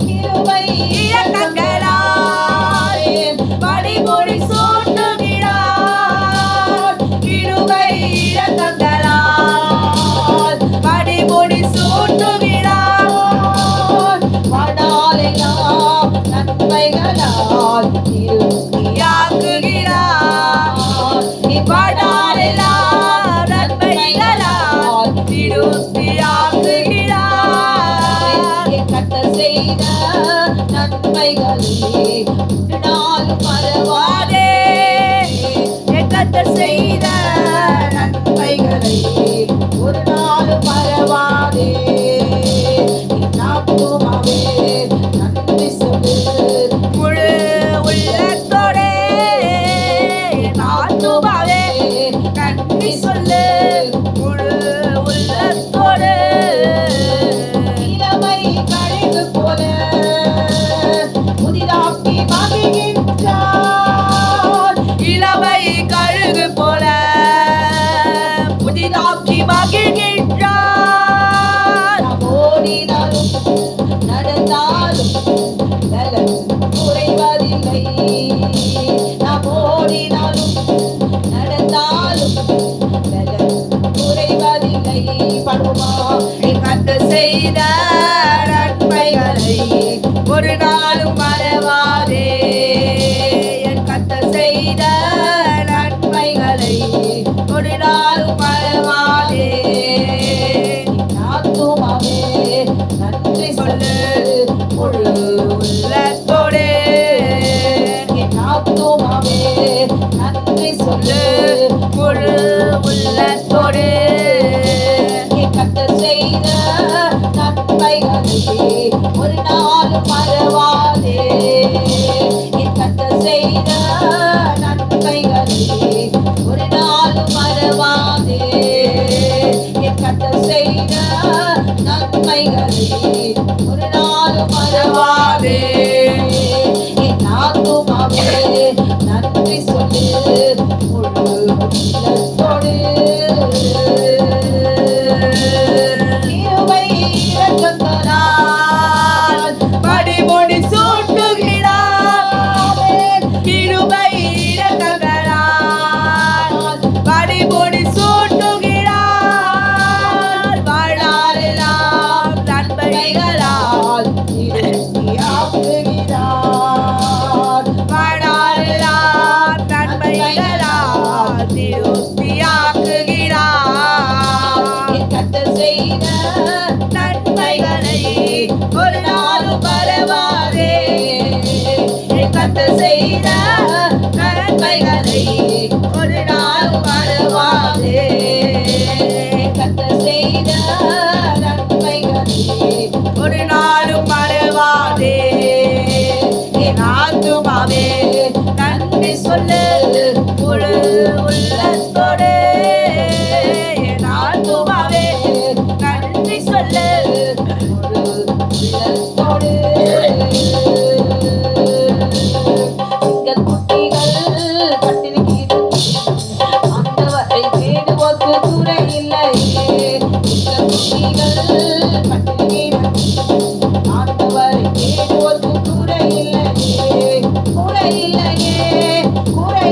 கிருபை இரக்கங்களாலே படிமுடி சூட்டுகிறார் கிருபை இரக்கங்களால் படிமுடி சூட்டுகிறார் வாடாலெல்லாம் நன்மைகளால் திருப்தியாக்குகிறார் இப்பாடாலெல்லாம் நன்மைகளால் திருப்தியாக்குகிறார் கட்ட செய்த நன்மைகளே ஒரு நாளும் மறவாதே கர்த்தர் செய்த நன்மைகளை ஒரு நாளும் மறவாதே நாத்துமாவே நன்றி சொல்லு முழு உள்ளத்தோடே நாத்துமாவே நன்றி சொல்லு முழு உள்ளத்தோடு இளமை கழுகு போல புதிதாக்கி மகிழ்கின்றார் இளமை கழுகு போல புதிதாக்கி மகிழ்கின்றார் நாம் ஓடினாலும் நடந்தாலும் பலன் குறைவதில்லை நாம் ஓடினாலும் நடந்தாலும் பலன் குறைவதில்லை படுமா கர்த்தர் செய்த நன்மைகளை ஒரு நாளும் மறவாதே என் கர்த்தர் செய்த நன்மைகளை ஒரு நாளும் மறவாதே நாத்துமாவே நன்றி சொல்லு முழு உள்ளத்தோடு என் நாத்துமாவே நன்றி சொல்லு முழு உள்ளத்தோடு கர்த்தர் செய்த நன்மைகளை ஒரு நாளும் மறவாதே என் கர்த்தர் செய்த நன்மைகளை ஒரு நாளும் மறவாதே என் கர்த்தர் செய்த நன்மைகளை ஒரு நாளும் மறவாதே என் ஆத்துமாவே நன்றி சொல்லு முழு உள்ளத்தோடு கிருபை இரக்கங்களால் படிமுடி சூட்டுகிறார் கிருபை இரக்கங்களால் படிமுடி சூட்டுகிறார் வாழ்நாளெல்லாம் நன்மைகளால் திருப்தியாக்குகிறார் வாழ்நாளெல்லாம் நன்மைகளால் திருப்தியாக்குகிறார் என் கர்த்தர் செய்த நன்மைகளை ஒரு நாளும் மறவாதே என் கர்த்தர் செய்த நன்மைகளை ஒரு நாளும் மறவாதே என் கர்த்தர் செய்த நன்மைகளை ஒரு நாளும் மறவாதே என் ஆத்துமாவே நன்றி சொல்லு முழு உள்ளத்தோடு என் ஆத்துமாவே நன்றி சொல்லு ஒரு உள்ளத்தோடு எங்கள் குட்டிகள் பட்டினி ஆண்டவரை தேடுவோர்க்கு குறை இல்லையே எங்கள் குட்டிகள் பட்டினி ஆண்டவரை தேடுவோர்க்கு குறை இல்லையே குறை இல்லையே குறை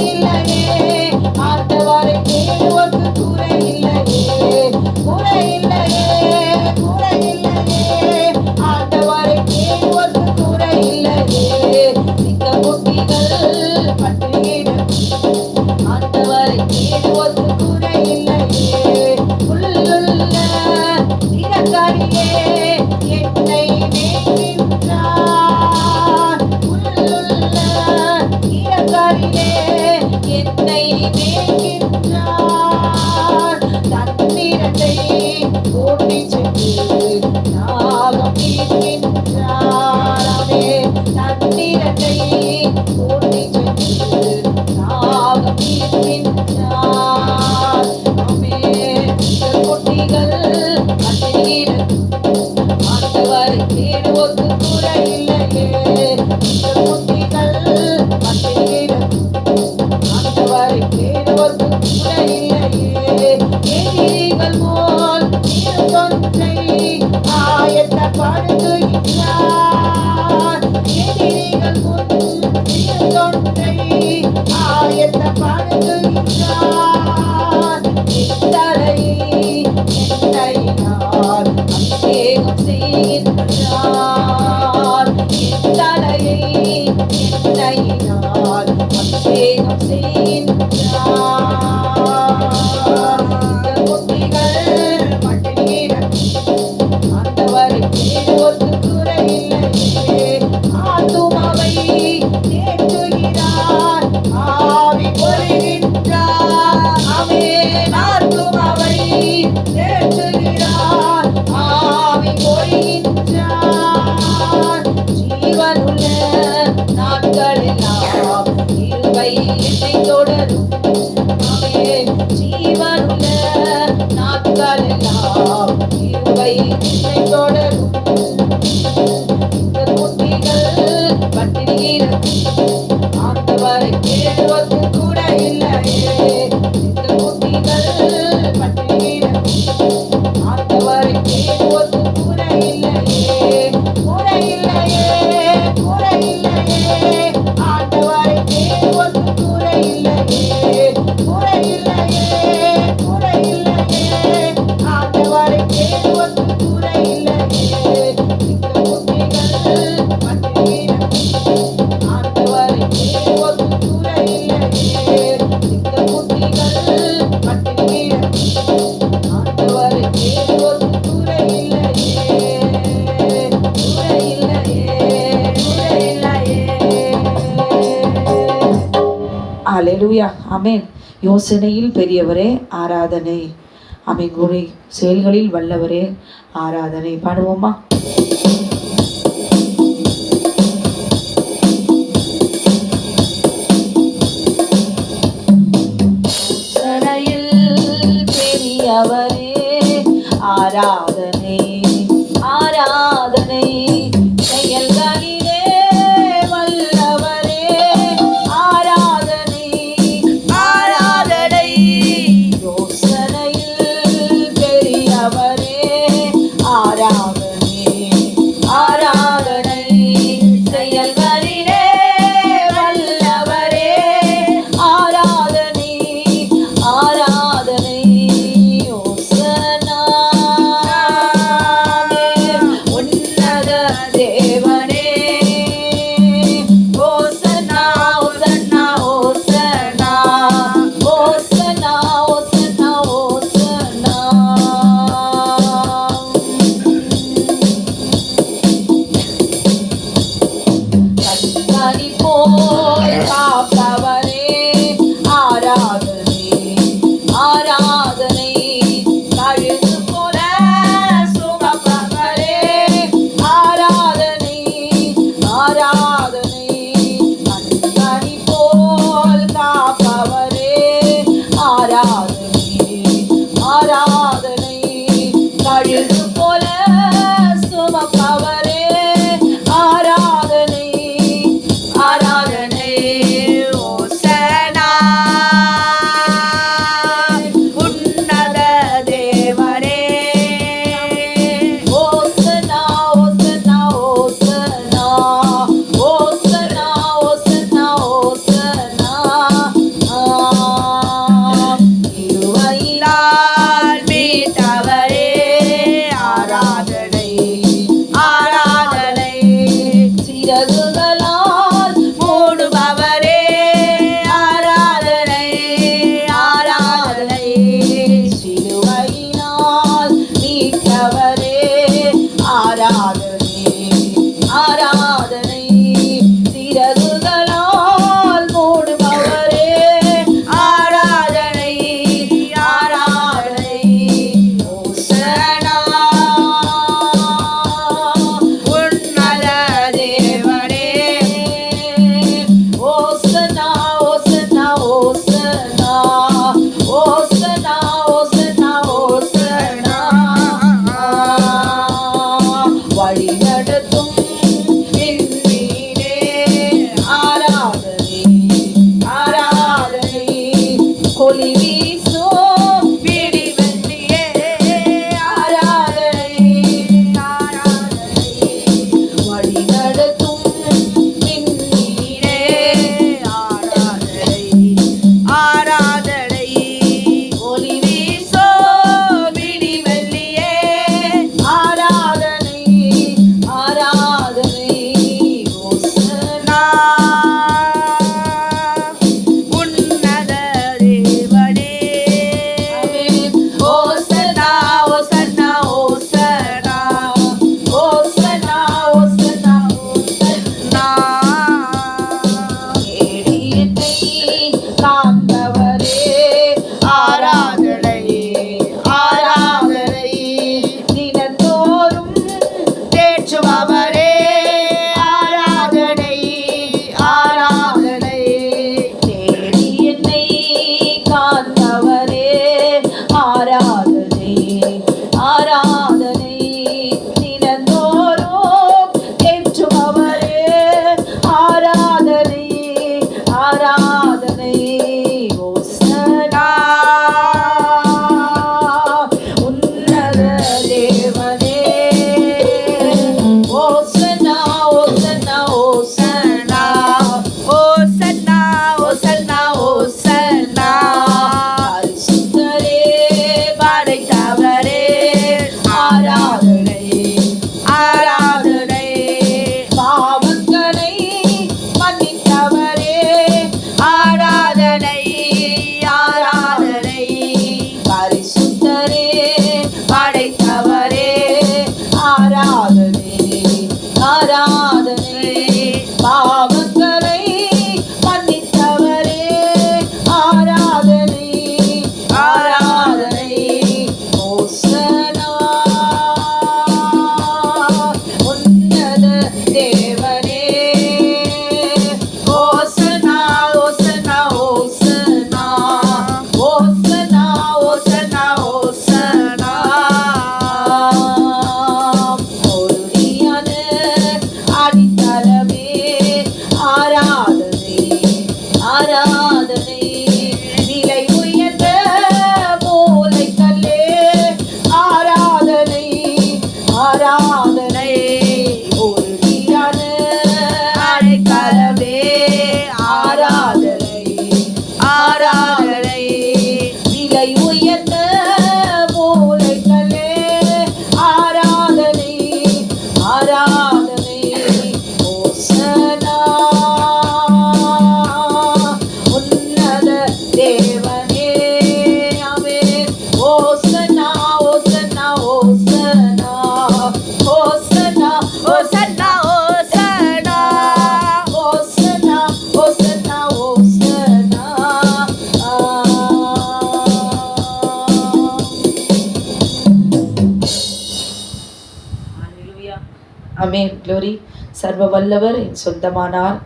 ஹல்லேலூயா, ஆமென். யோசனையில் பெரியவரே ஆராதனை, ஆமென். குறை செயல்களில் வல்லவரே ஆராதனை. பாடுவோமா? யோசனையில் பெரியவரே ஆராதனை, ஆராதனை. செயல்களிலே வல்லவரே ஆராதனை, ஆராதனை. யோசனையில் பெரியவரே ஆராதனை, ஆராதனை. செயல்களிலே வல்லவரே ஆராதனை, ஆராதனை. யோசனா உன்னத தேவனே, ஓசனா ஓசனா ஓசனா, ஓசனா ஓசனா ஓசனா. கண்மணி போல் காப்பவரே ஆராதனை, ஆராதனை. கழுகு போல சுமப்பவரே ஆராதனை, ஆராதனை. கண்மணி போல் காப்பவரே ஆராதனை, ஆராதனை. கழுகு போல சுமப்பவரே ஆராதனை, ஆராதனை. ஓசனா உன்னத தேவனே, ஓசனா ஓசனா ஓசனா, ஓசனா ஓசனா ஓசனா. திருவையினால் மீட்டவரே ஆராதனை, ஆராதனை. சிறகுகளால் மூடுபவரே ஆராதனை, ஆராதனை. சிலுவையினால் மீட்டவரே ஆராதனை, ஆராதனை. சிறகுகளால் மூடுபவரே ஆராதனை, ஆராதனை. ஓசனா உன்னத தேவனே, ஓசனா ஓசனா ஓசனா, ஓசனா ஓசனா ஓசனா. வழி நடத்தும் விண்மீனே ஆராதனை, ஆராதனை. கொலி வீசும் விடிவெள்ளியே ஆராதனை, ஆராதனை. வழி நடத்தும் விண்மீனே ஆராதனை, ஆராதனை. ஒளி வீசோ விடிவெள்ளியே ஆராதனை, ஆராதனை. ஓசனா உன்னத தேவனே, ஓசனா ஓசனா ஓசனா, ஓசனா ஓசனா ஓசனா. ஏடியத்தை காந்தவரே ஆராதனை, ஆராதனை. தினந்தோறும் தேற்றுபவரே ஆராதனை, ஆராதனை. தேடி என்னை காந்தவரே ஆராதனை, ஆராதனை. தினந்தோறும் தேற்றுபவரே ஆராதனை, ஆராதனை. ஓசனா உன்னத தேவனே, ஓசனா ஓசனா ஓசனா, ஓசன்னா, ஓசன்னா, ஓசன்னா. பரிசுத்தரே படைத்தவரே ஆராதனை, ஆராதனை. பாவங்களை மன்னித்தவரே ஆராதனை, ஆராதனை. பரிசுத்தரே படைத்தவரே ஆராதனை, ஆராதனை. பாவங்களை மன்னித்தவரே ஆமென். க்ளோரி. சர்வ வல்லவர் என் சொந்தமானார்,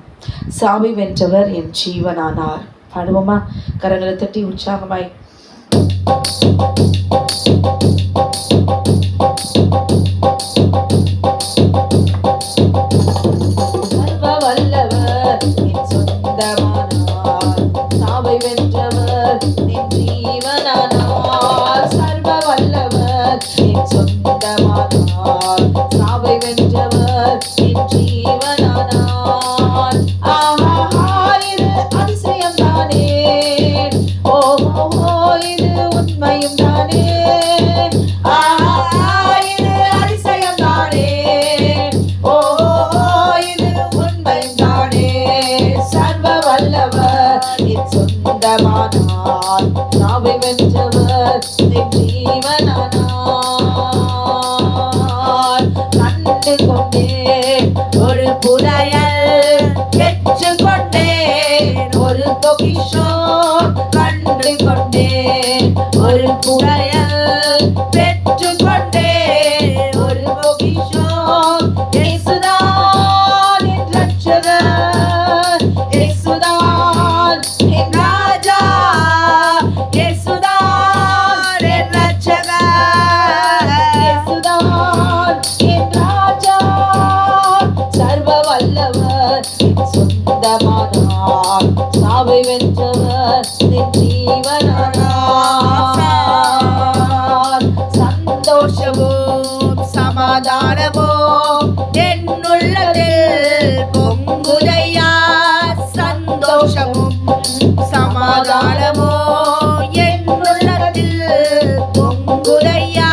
சாவை வென்றவர் என் ஜீவனானார். பாடுவோமா? கரங்களை தட்டி உற்சாகமாய். சர்வ வல்லவர் என் சொந்தமானார், சாவை வென்றவர் என் ஜீவனானார். சர்வ வல்லவர் என் சொந்தமானார், சாவை வென்றவர் என் ஜீவனானார். ஆஹா, இது அதிசயம் தானே, ஓஹோ இது உண்மையும் தானே. ஆஹா, இது அதிசயம் தானே, ஓஹோ இது உண்மையும் தானே. சர்வ வல்லவர் என் சொந்தமானார், சாவை வென்றவர் என் ஜீவனானார். கண்டு கொண்டேன் ஒரு புதையல், பெற்று கொண்டேன் ஒரு பொக்கிஷம். கண்டு கொண்டேன் ஒரு புதையல், பெற்று கொண்டேன் ஒரு பொக்கிஷம். இயேசுதான் என் ரட்சகர், இயேசுதான் என் ராஜா, இயேசுதான் என் ரட்சகர், இயேசுதான் என் ராஜா. சர்வ வல்லவர் என் சொந்தமானார், சாவை வென்றவர் என் ஜீவனானார். சந்தோஷமும் சமாதானமும் என் உள்ளத்தில் பொங்குதையா. சந்தோஷமும் சமாதானமும் என் உள்ளத்தில் பொங்குதையா.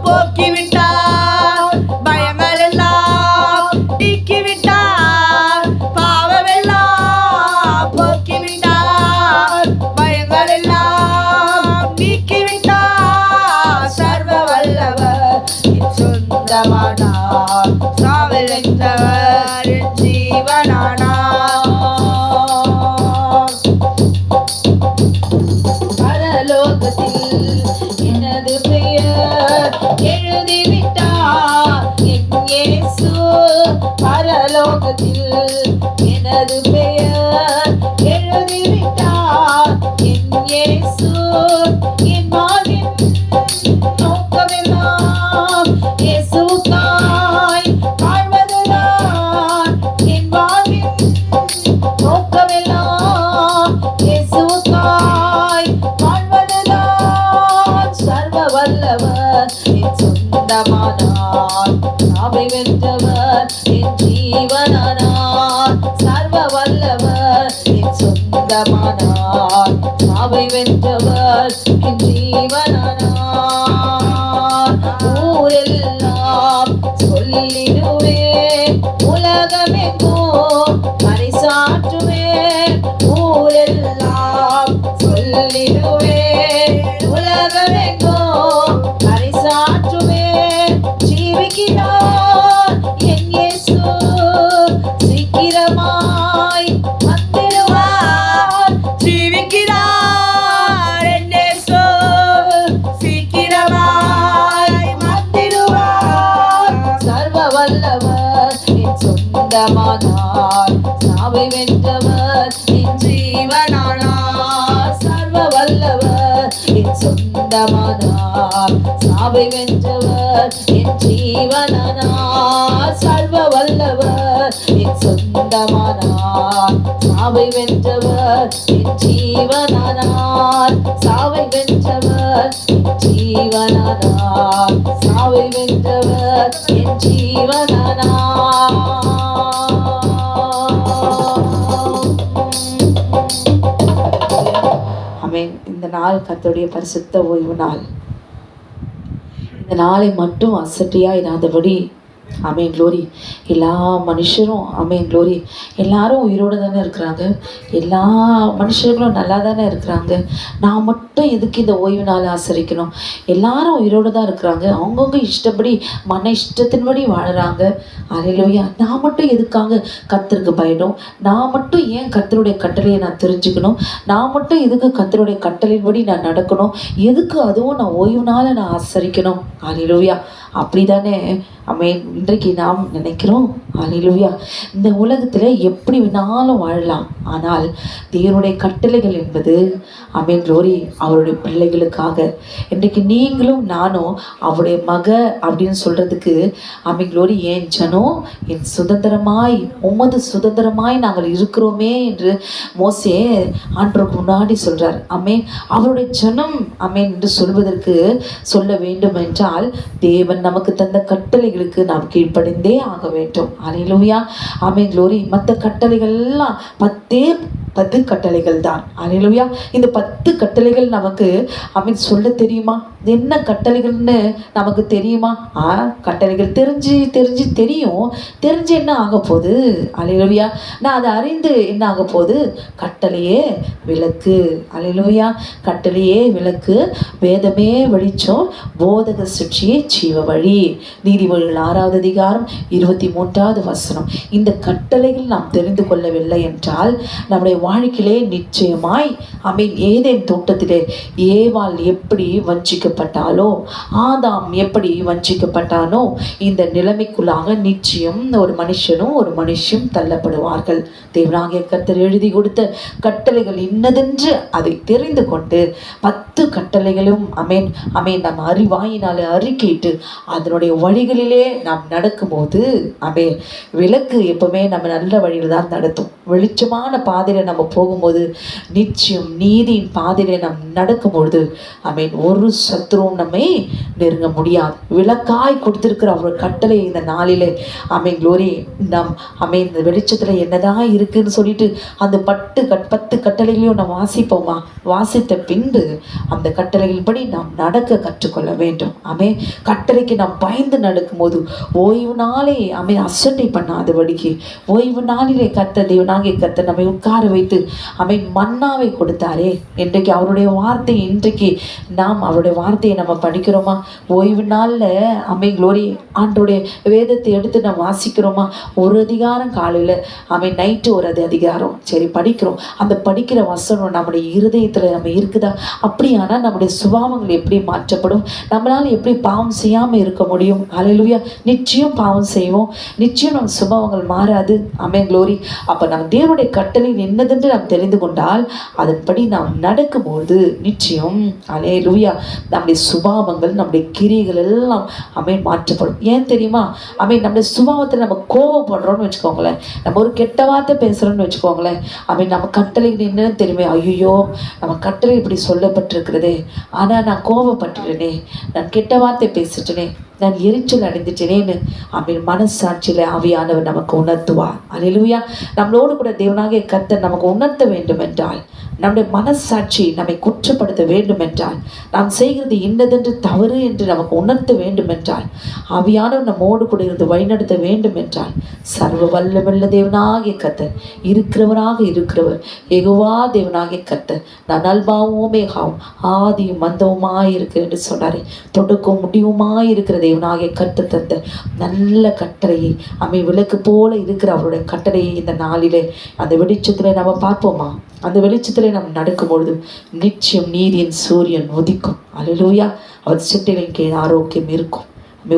போக்கிவிட்டார் பயங்கள் எல்லாம், நீக்கிவிட்டார் பாவமெல்லாம். போக்கிவிட்டார் பயங்கள் எல்லாம், நீக்கிவிட்டார். சர்வ வல்லவர் என் சொந்தமானார், சாவை வென்றவர் என் ஜீவனானார். பரலோகத்தில் எனது பெயர் எழுதிவிட்டார் என் இயேசு. பரலோகத்தில் எனது பெயர் எழுதிவிட்டார் என் இயேசு. என் வாழ்வின் நோக்கமெல்லாம் இயேசுவுக்காய் வாழ்வதுதான். என் வாழ்வின் நோக்கமெல்லாம் இயேசுவுக்காய் வாழ்வதுதான். சர்வ வல்லவர் என் சொந்தமானார், சாவை வென்றவர் என் ஜீவனானார். சர்வ வல்லவர் என் சொந்தமானார், சாவை வென்றவர் என் ஜீவனானார். ஊரெல்லாம் சொல்லிடுவேன், உலகமெங்கும் பறைசாற்றுவேன். ஊரெல்லாம் சொல்லிடுவேன், உலகமெங்கும் பறைசாற்றுவேன். ஜீவிக்கிறார் என் இயேசு, சீக்கிரமாய் வந்திடுவார். ஜீவிக்கிறார் என் இயேசு, சீக்கிரமாய் வந்திடுவார். சர்வ வல்லவர் என் சொந்தமானார், சாவை வென்றவர் என் ஜீவனானார். சர்வ வல்லவர் என் சொந்தமானார், சாவை வென்றவர் என் ஜீவனானார். சர்வ வல்லவர் என் சொந்தமானார், சாவை வென்றவர் என் ஜீவனானார். சாவை வென்றவர் என் ஜீவனானார், சாவை வென்றவர் என் ஜீவனானார். ஆமென். இந்த நாள் கர்த்தருடைய பரிசுத்த ஓய்வு நாள். இந்த நாளை மட்டும் அசட்டியா இராதபடி, ஆமென் க்ளோரி, எல்லா மனுஷரும், ஆமென் க்ளோரி, எல்லாரும் உயிரோடு தானே இருக்கிறாங்க, எல்லா மனுஷர்களும் நல்லா தானே இருக்கிறாங்க. நான் மட்டும் எதுக்கு இந்த ஓய்வு நாள் ஆசரிக்கணும்? எல்லாரும் உயிரோடு தான் இருக்கிறாங்க, அவங்கவுங்க இஷ்டப்படி மன இஷ்டத்தின்படி வாழுறாங்க. அல்லேலூயா. நான் மட்டும் எதுக்காக கர்த்தருக்கு பயணும்? நான் மட்டும் ஏன் கர்த்தருடைய கட்டளையை நான் தெரிஞ்சுக்கணும்? நான் மட்டும் எதுக்கு கர்த்தருடைய கட்டளையின்படி நான் நடக்கணும்? எதுக்கு அதுவும் நான் ஓய்வு நாளை நான் ஆசரிக்கணும்? அல்லேலூயா. அப்படிதானே ஆமென் இன்றைக்கு நாம் நினைக்கிறோம். அல்லேலூயா. இந்த உலகத்தில் எப்படி வேணாலும் வாழலாம், ஆனால் தேவனுடைய கட்டளைகள் என்பது ஆமென் க்ளோரி அவருடைய பிள்ளைகளுக்காக. இன்றைக்கு நீங்களும் நானும் அவருடைய மக அப்படின்னு சொல்கிறதுக்கு ஆமென் க்ளோரி ஏன் ஜனம் என் சுதந்திரமாய் உமது சுதந்திரமாய் நாங்கள் இருக்கிறோமே என்று மோசே ஆண்டவருக்கு முன்னாடி சொல்கிறார். ஆமென். அவருடைய ஜனம் ஆமென் என்று சொல்வதற்கு சொல்ல வேண்டும் என்றால் தேவன் நமக்கு தந்த கட்டளைகளுக்கு நாம் கீழ்ப்படிந்தே ஆக வேண்டும். அல்லேலூயா. ஆமென் க்ளோரி. மற்ற கட்டளைகள் எல்லாம் 10 கட்டளைகள் தான். அல்லேலூயா. இந்த 10 கட்டளைகள் நமக்கு ஆமென் சொல்ல தெரியுமா? என்ன கட்டளைகள்னு நமக்கு தெரியுமா? கட்டளைகள் தெரிஞ்சு தெரியும். தெரிஞ்சு என்ன ஆக போகுது? அல்லேலூயா. நான் அதை அறிந்து என்ன ஆக போகுது? கட்டளையே விளக்கு. அல்லேலூயா. கட்டளையே விளக்கு, வேதமே வெளிச்சம், போதக சிற்றியே ஜீவ வழி. நீதிமொழிகள் 6வது அதிகாரம் 23வது வசனம். இந்த கட்டளைகள் நாம் தெரிந்து கொள்ளவில்லை என்றால் நம்முடைய வாழ்க்கையிலே நிச்சயமாய் ஆமென் ஏதேன் தோட்டத்திலே ஏவாள் எப்படி வஞ்சிக்கப்பட்டாலோ, ஆதாம் எப்படி வஞ்சிக்கப்பட்டானோ, இந்த நிலைமைக்குள்ளாக நிச்சயம் ஒரு மனுஷனும் ஒரு மனுஷியும் தள்ளப்படுவார்கள். தேவனாகிய கர்த்தர் எழுதி கொடுத்த கட்டளைகள் இன்னதென்று அதை தெரிந்து கொண்டு 10 கட்டளைகளும் ஆமென் ஆமென் நம்ம அறிவாயினாலே அறிக்கையிட்டு அதனுடைய வழிகளிலே நாம் நடக்கும்போது ஆமென் விளக்கு எப்பவுமே நம்ம நல்ல வழியில் தான் நடத்தும். வெளிச்சமான பாதையில் நம்ம போகும்போது நிச்சயம் நீதியின் பாதையில நாம் நடக்கும்பொழுது ஆமென் ஒரு சத்துருவும் நம்மை நெருங்க முடியாது. விளக்காய் கொடுத்திருக்கிற அவர் கட்டளை இந்த நாளிலே ஆமென் க்ளோரி நாம் ஆமென் இந்த வெளிச்சத்தில் என்னதான் இருக்குன்னு சொல்லிட்டு அந்த 10 கட்டளைகளையும் நாம் வாசிப்போமா? வாசித்த பின்பு அந்த கட்டளைகளின்படி நாம் நடக்க கற்றுக்கொள்ள வேண்டும். ஆமென். கட்டளைக்கு நாம் பயந்து நடக்கும்போது ஓய்வு நாளே ஆமென் அசட்டை பண்ணாதபடிக்கு ஓய்வு நாளிலே கர்த்தர் தேவனாகிய கர்த்தர் நம்மை உட்கார வைத்து ஆமென் மன்னாவை கொடுத்தாரே. இன்றைக்கு அவருடைய வார்த்தை, இன்றைக்கு நாம் அவருடைய வார்த்தையை நம்ம படிக்கிறோமா? ஓய்வு நாளில் ஆமென் க்ளோரி ஆண்டோடைய வேதத்தை எடுத்து நம்ம வாசிக்கிறோமா? ஒரு அதிகாரம் காலையில் ஆமென் நைட்டு ஒரு அதிகாரம் சரி படிக்கிறோம். அந்த படிக்கிற வசனம் நம்முடைய இருதயத்தில் நம்ம இருக்குதா? அப்படியானால் நம்முடைய சுபாவங்கள் எப்படி மாற்றப்படும்? நம்மளால் எப்படி பாவம் செய்யாமல் இருக்க முடியும்? அல்லேலூயா. நிச்சயம் பாவம் செய்வோம், நிச்சயம் நம்ம சுபாவங்கள் மாறாது. ஆமென் க்ளோரி. அப்போ நம்ம தேவனுடைய கட்டளை என்னதென்று நாம் தெரிந்து கொண்டால் அதன்படி நாம் நடக்கும்போது நிச்சயம் அல்லேலூயா நம்முடைய சுபாவங்கள் நம்முடைய கிரியைகள் எல்லாம் ஆமென் மாற்றப்படும். ஏன் தெரியுமா? ஆமென் நம்முடைய சுபாவத்தில் நம்ம கோவப்படுறோம்னு வச்சுக்கோங்களேன், நம்ம ஒரு கெட்ட வார்த்தை பேசுகிறோன்னு வச்சுக்கோங்களேன், ஆமென் நம்ம கட்டளைகள் என்னன்னு தெரியுமே, ஐயோ நம்ம கட்டளை இப்படி சொல்லப்பட்டிருக்கிறதே, ஆனால் நான் கோவப்பட்டுட்டேனே, நான் கெட்ட வார்த்தை பேசிட்டேனே, நான் எரிச்சல் அடைந்துட்டேனேன்னு ஆமென் மனசாட்சியில் ஆவியானவர் நமக்கு உணர்த்துவார். அல்லேலூயா. நம்மளோடு கூட தேவனாகிய கர்த்தர் நமக்கு உணர்த்த வேண்டும் என்றால், நம்முடைய மனசாட்சி நம்மை குற்றப்படுத்த வேண்டும் என்றால், நாம் செய்கிறது இன்னதென்று தவறு என்று நமக்கு உணர்த்த வேண்டும் என்றால், ஆவியானவர் நம்மோடு கூட இருந்து வழிநடத்த வேண்டும் என்றால், சர்வ வல்லமையுள்ள தேவனாகிய கர்த்தர் இருக்கிறவராக இருக்கிறவர் யெகோவா தேவனாகிய கர்த்தர் நான் அல்பாவும் ஓமேகாவும் ஆதியும் மந்தவுமாய் இருக்கிறேன் என்று சொன்னாரே. தொடக்கம் முடிவுமாய் இருக்கிற தேவனாகிய கர்த்தர் தந்த நல்ல கட்டளையை ஆமென் விளக்கு போல இருக்கிற அவருடைய கட்டளையை இந்த நாளிலே அந்த வெளிச்சத்தில் நம்ம பார்ப்போமா? அந்த வெளிச்சத்தில் நம்ம நடக்கும்பொழுது நிச்சயம் நீதியின் சூரியன் உதிக்கும். அல்லேலூயா. அவர் சிட்டைகளின் கீழ் ஆரோக்கியம் இருக்கும்.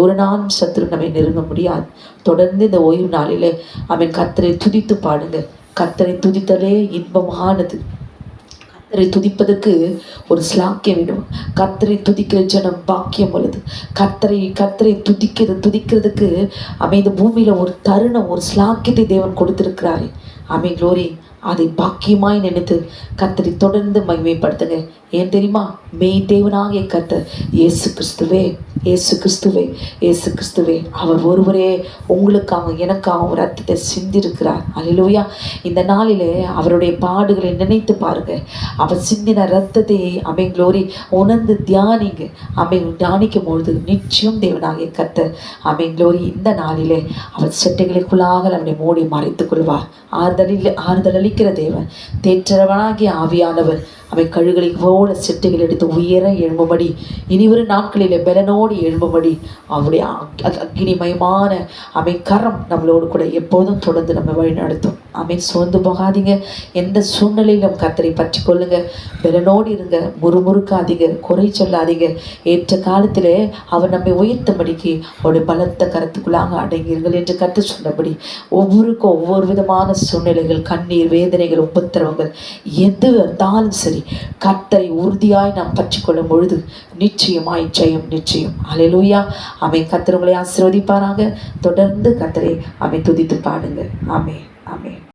ஒரு நாளும் சத்துரு நம்மை நெருங்க முடியாது. தொடர்ந்து இந்த ஓய்வு நாளிலே அவன் கர்த்தரை துதித்து பாடுங்க. கர்த்தரை துதித்தலே இன்பமானது. கர்த்தரை துதிப்பதற்கு ஒரு ஸ்லாக்கியம் வேணும். கர்த்தரை துதிக்கிற ஜனம் பாக்கியம் உள்ளது. கர்த்தரை துதிக்கிறதுக்கு இந்த பூமியில ஒரு தருணம், ஒரு ஸ்லாக்கியத்தை தேவன் கொடுத்திருக்கிறாரு. ஆமென் க்ளோரி. அதை பாக்கியமாய் நினைத்து கர்த்தரை தொடர்ந்து மகிமைப்படுத்துங்க. ஏன் தெரியுமா? மெய் தேவனாகிய கர்த்தர் இயேசு கிறிஸ்துவே, இயேசு கிறிஸ்துவே, இயேசு கிறிஸ்துவே அவர் ஒருவரே உங்களுக்காக எனக்காக ரத்தத்தை சிந்திருக்கிறார். அல்லேலூயா. இந்த நாளிலே அவருடைய பாடுகளை நினைத்து பாருங்க. அவர் சிந்தின ரத்தத்தை ஆமென் க்ளோரி உணர்ந்து தியானிங்க. ஆமென் தியானிக்கும் பொழுது நிச்சயம் தேவனாகிய கர்த்தர் ஆமென் க்ளோரி இந்த நாளிலே அவர் செட்டைகளுக்குள்ளாக நம்மை மூடி மறைத்துக் கொள்வார். ஆறுதல் அளிக்கிற தேவன், தேற்றவனாகிய ஆவியானவர் அவை கழுகளை போல செட்டைகள் எடுத்து உயர எழும்பும்படி, இனிவரும் நாட்களிலே பலனோடு எழும்பும்படி அவருடைய அக்கினிமயமான அவை கரம் நம்மளோடு கூட எப்போதும் தொடர்ந்து நம்ம வழி நடத்தும். ஆமென். சோர்ந்து போகாதீங்க. எந்த சூழ்நிலையிலும் கர்த்தரை பற்றி கொள்ளுங்க. பலனோடு இருங்க. முறுமுறுக்காதீங்க, குறை சொல்லாதீங்க. ஏற்ற காலத்திலே அவர் நம்மை உயர்த்தபடிக்கு அவருடைய பலத்த கருத்துக்குள்ளாக அடங்கியிருங்கள் என்று கர்த்தர் சொன்னபடி ஒவ்வொருக்கும் ஒவ்வொரு விதமான சூழ்நிலைகள், கண்ணீர், வேதனைகள், உபத்திரவங்கள் எது வந்தாலும் சரி, கர்த்தரை உறுதியாய் நாம் பற்றி கொள்ளும் பொழுது நிச்சயமாய் ஜெயம் நிச்சயம். அல்லேலூயா. ஆமென். கர்த்தர் உங்களை ஆசீர்வதிப்பாராக. தொடர்ந்து கர்த்தரை துதித்து பாடுங்க. ஆமென். ஆமென்.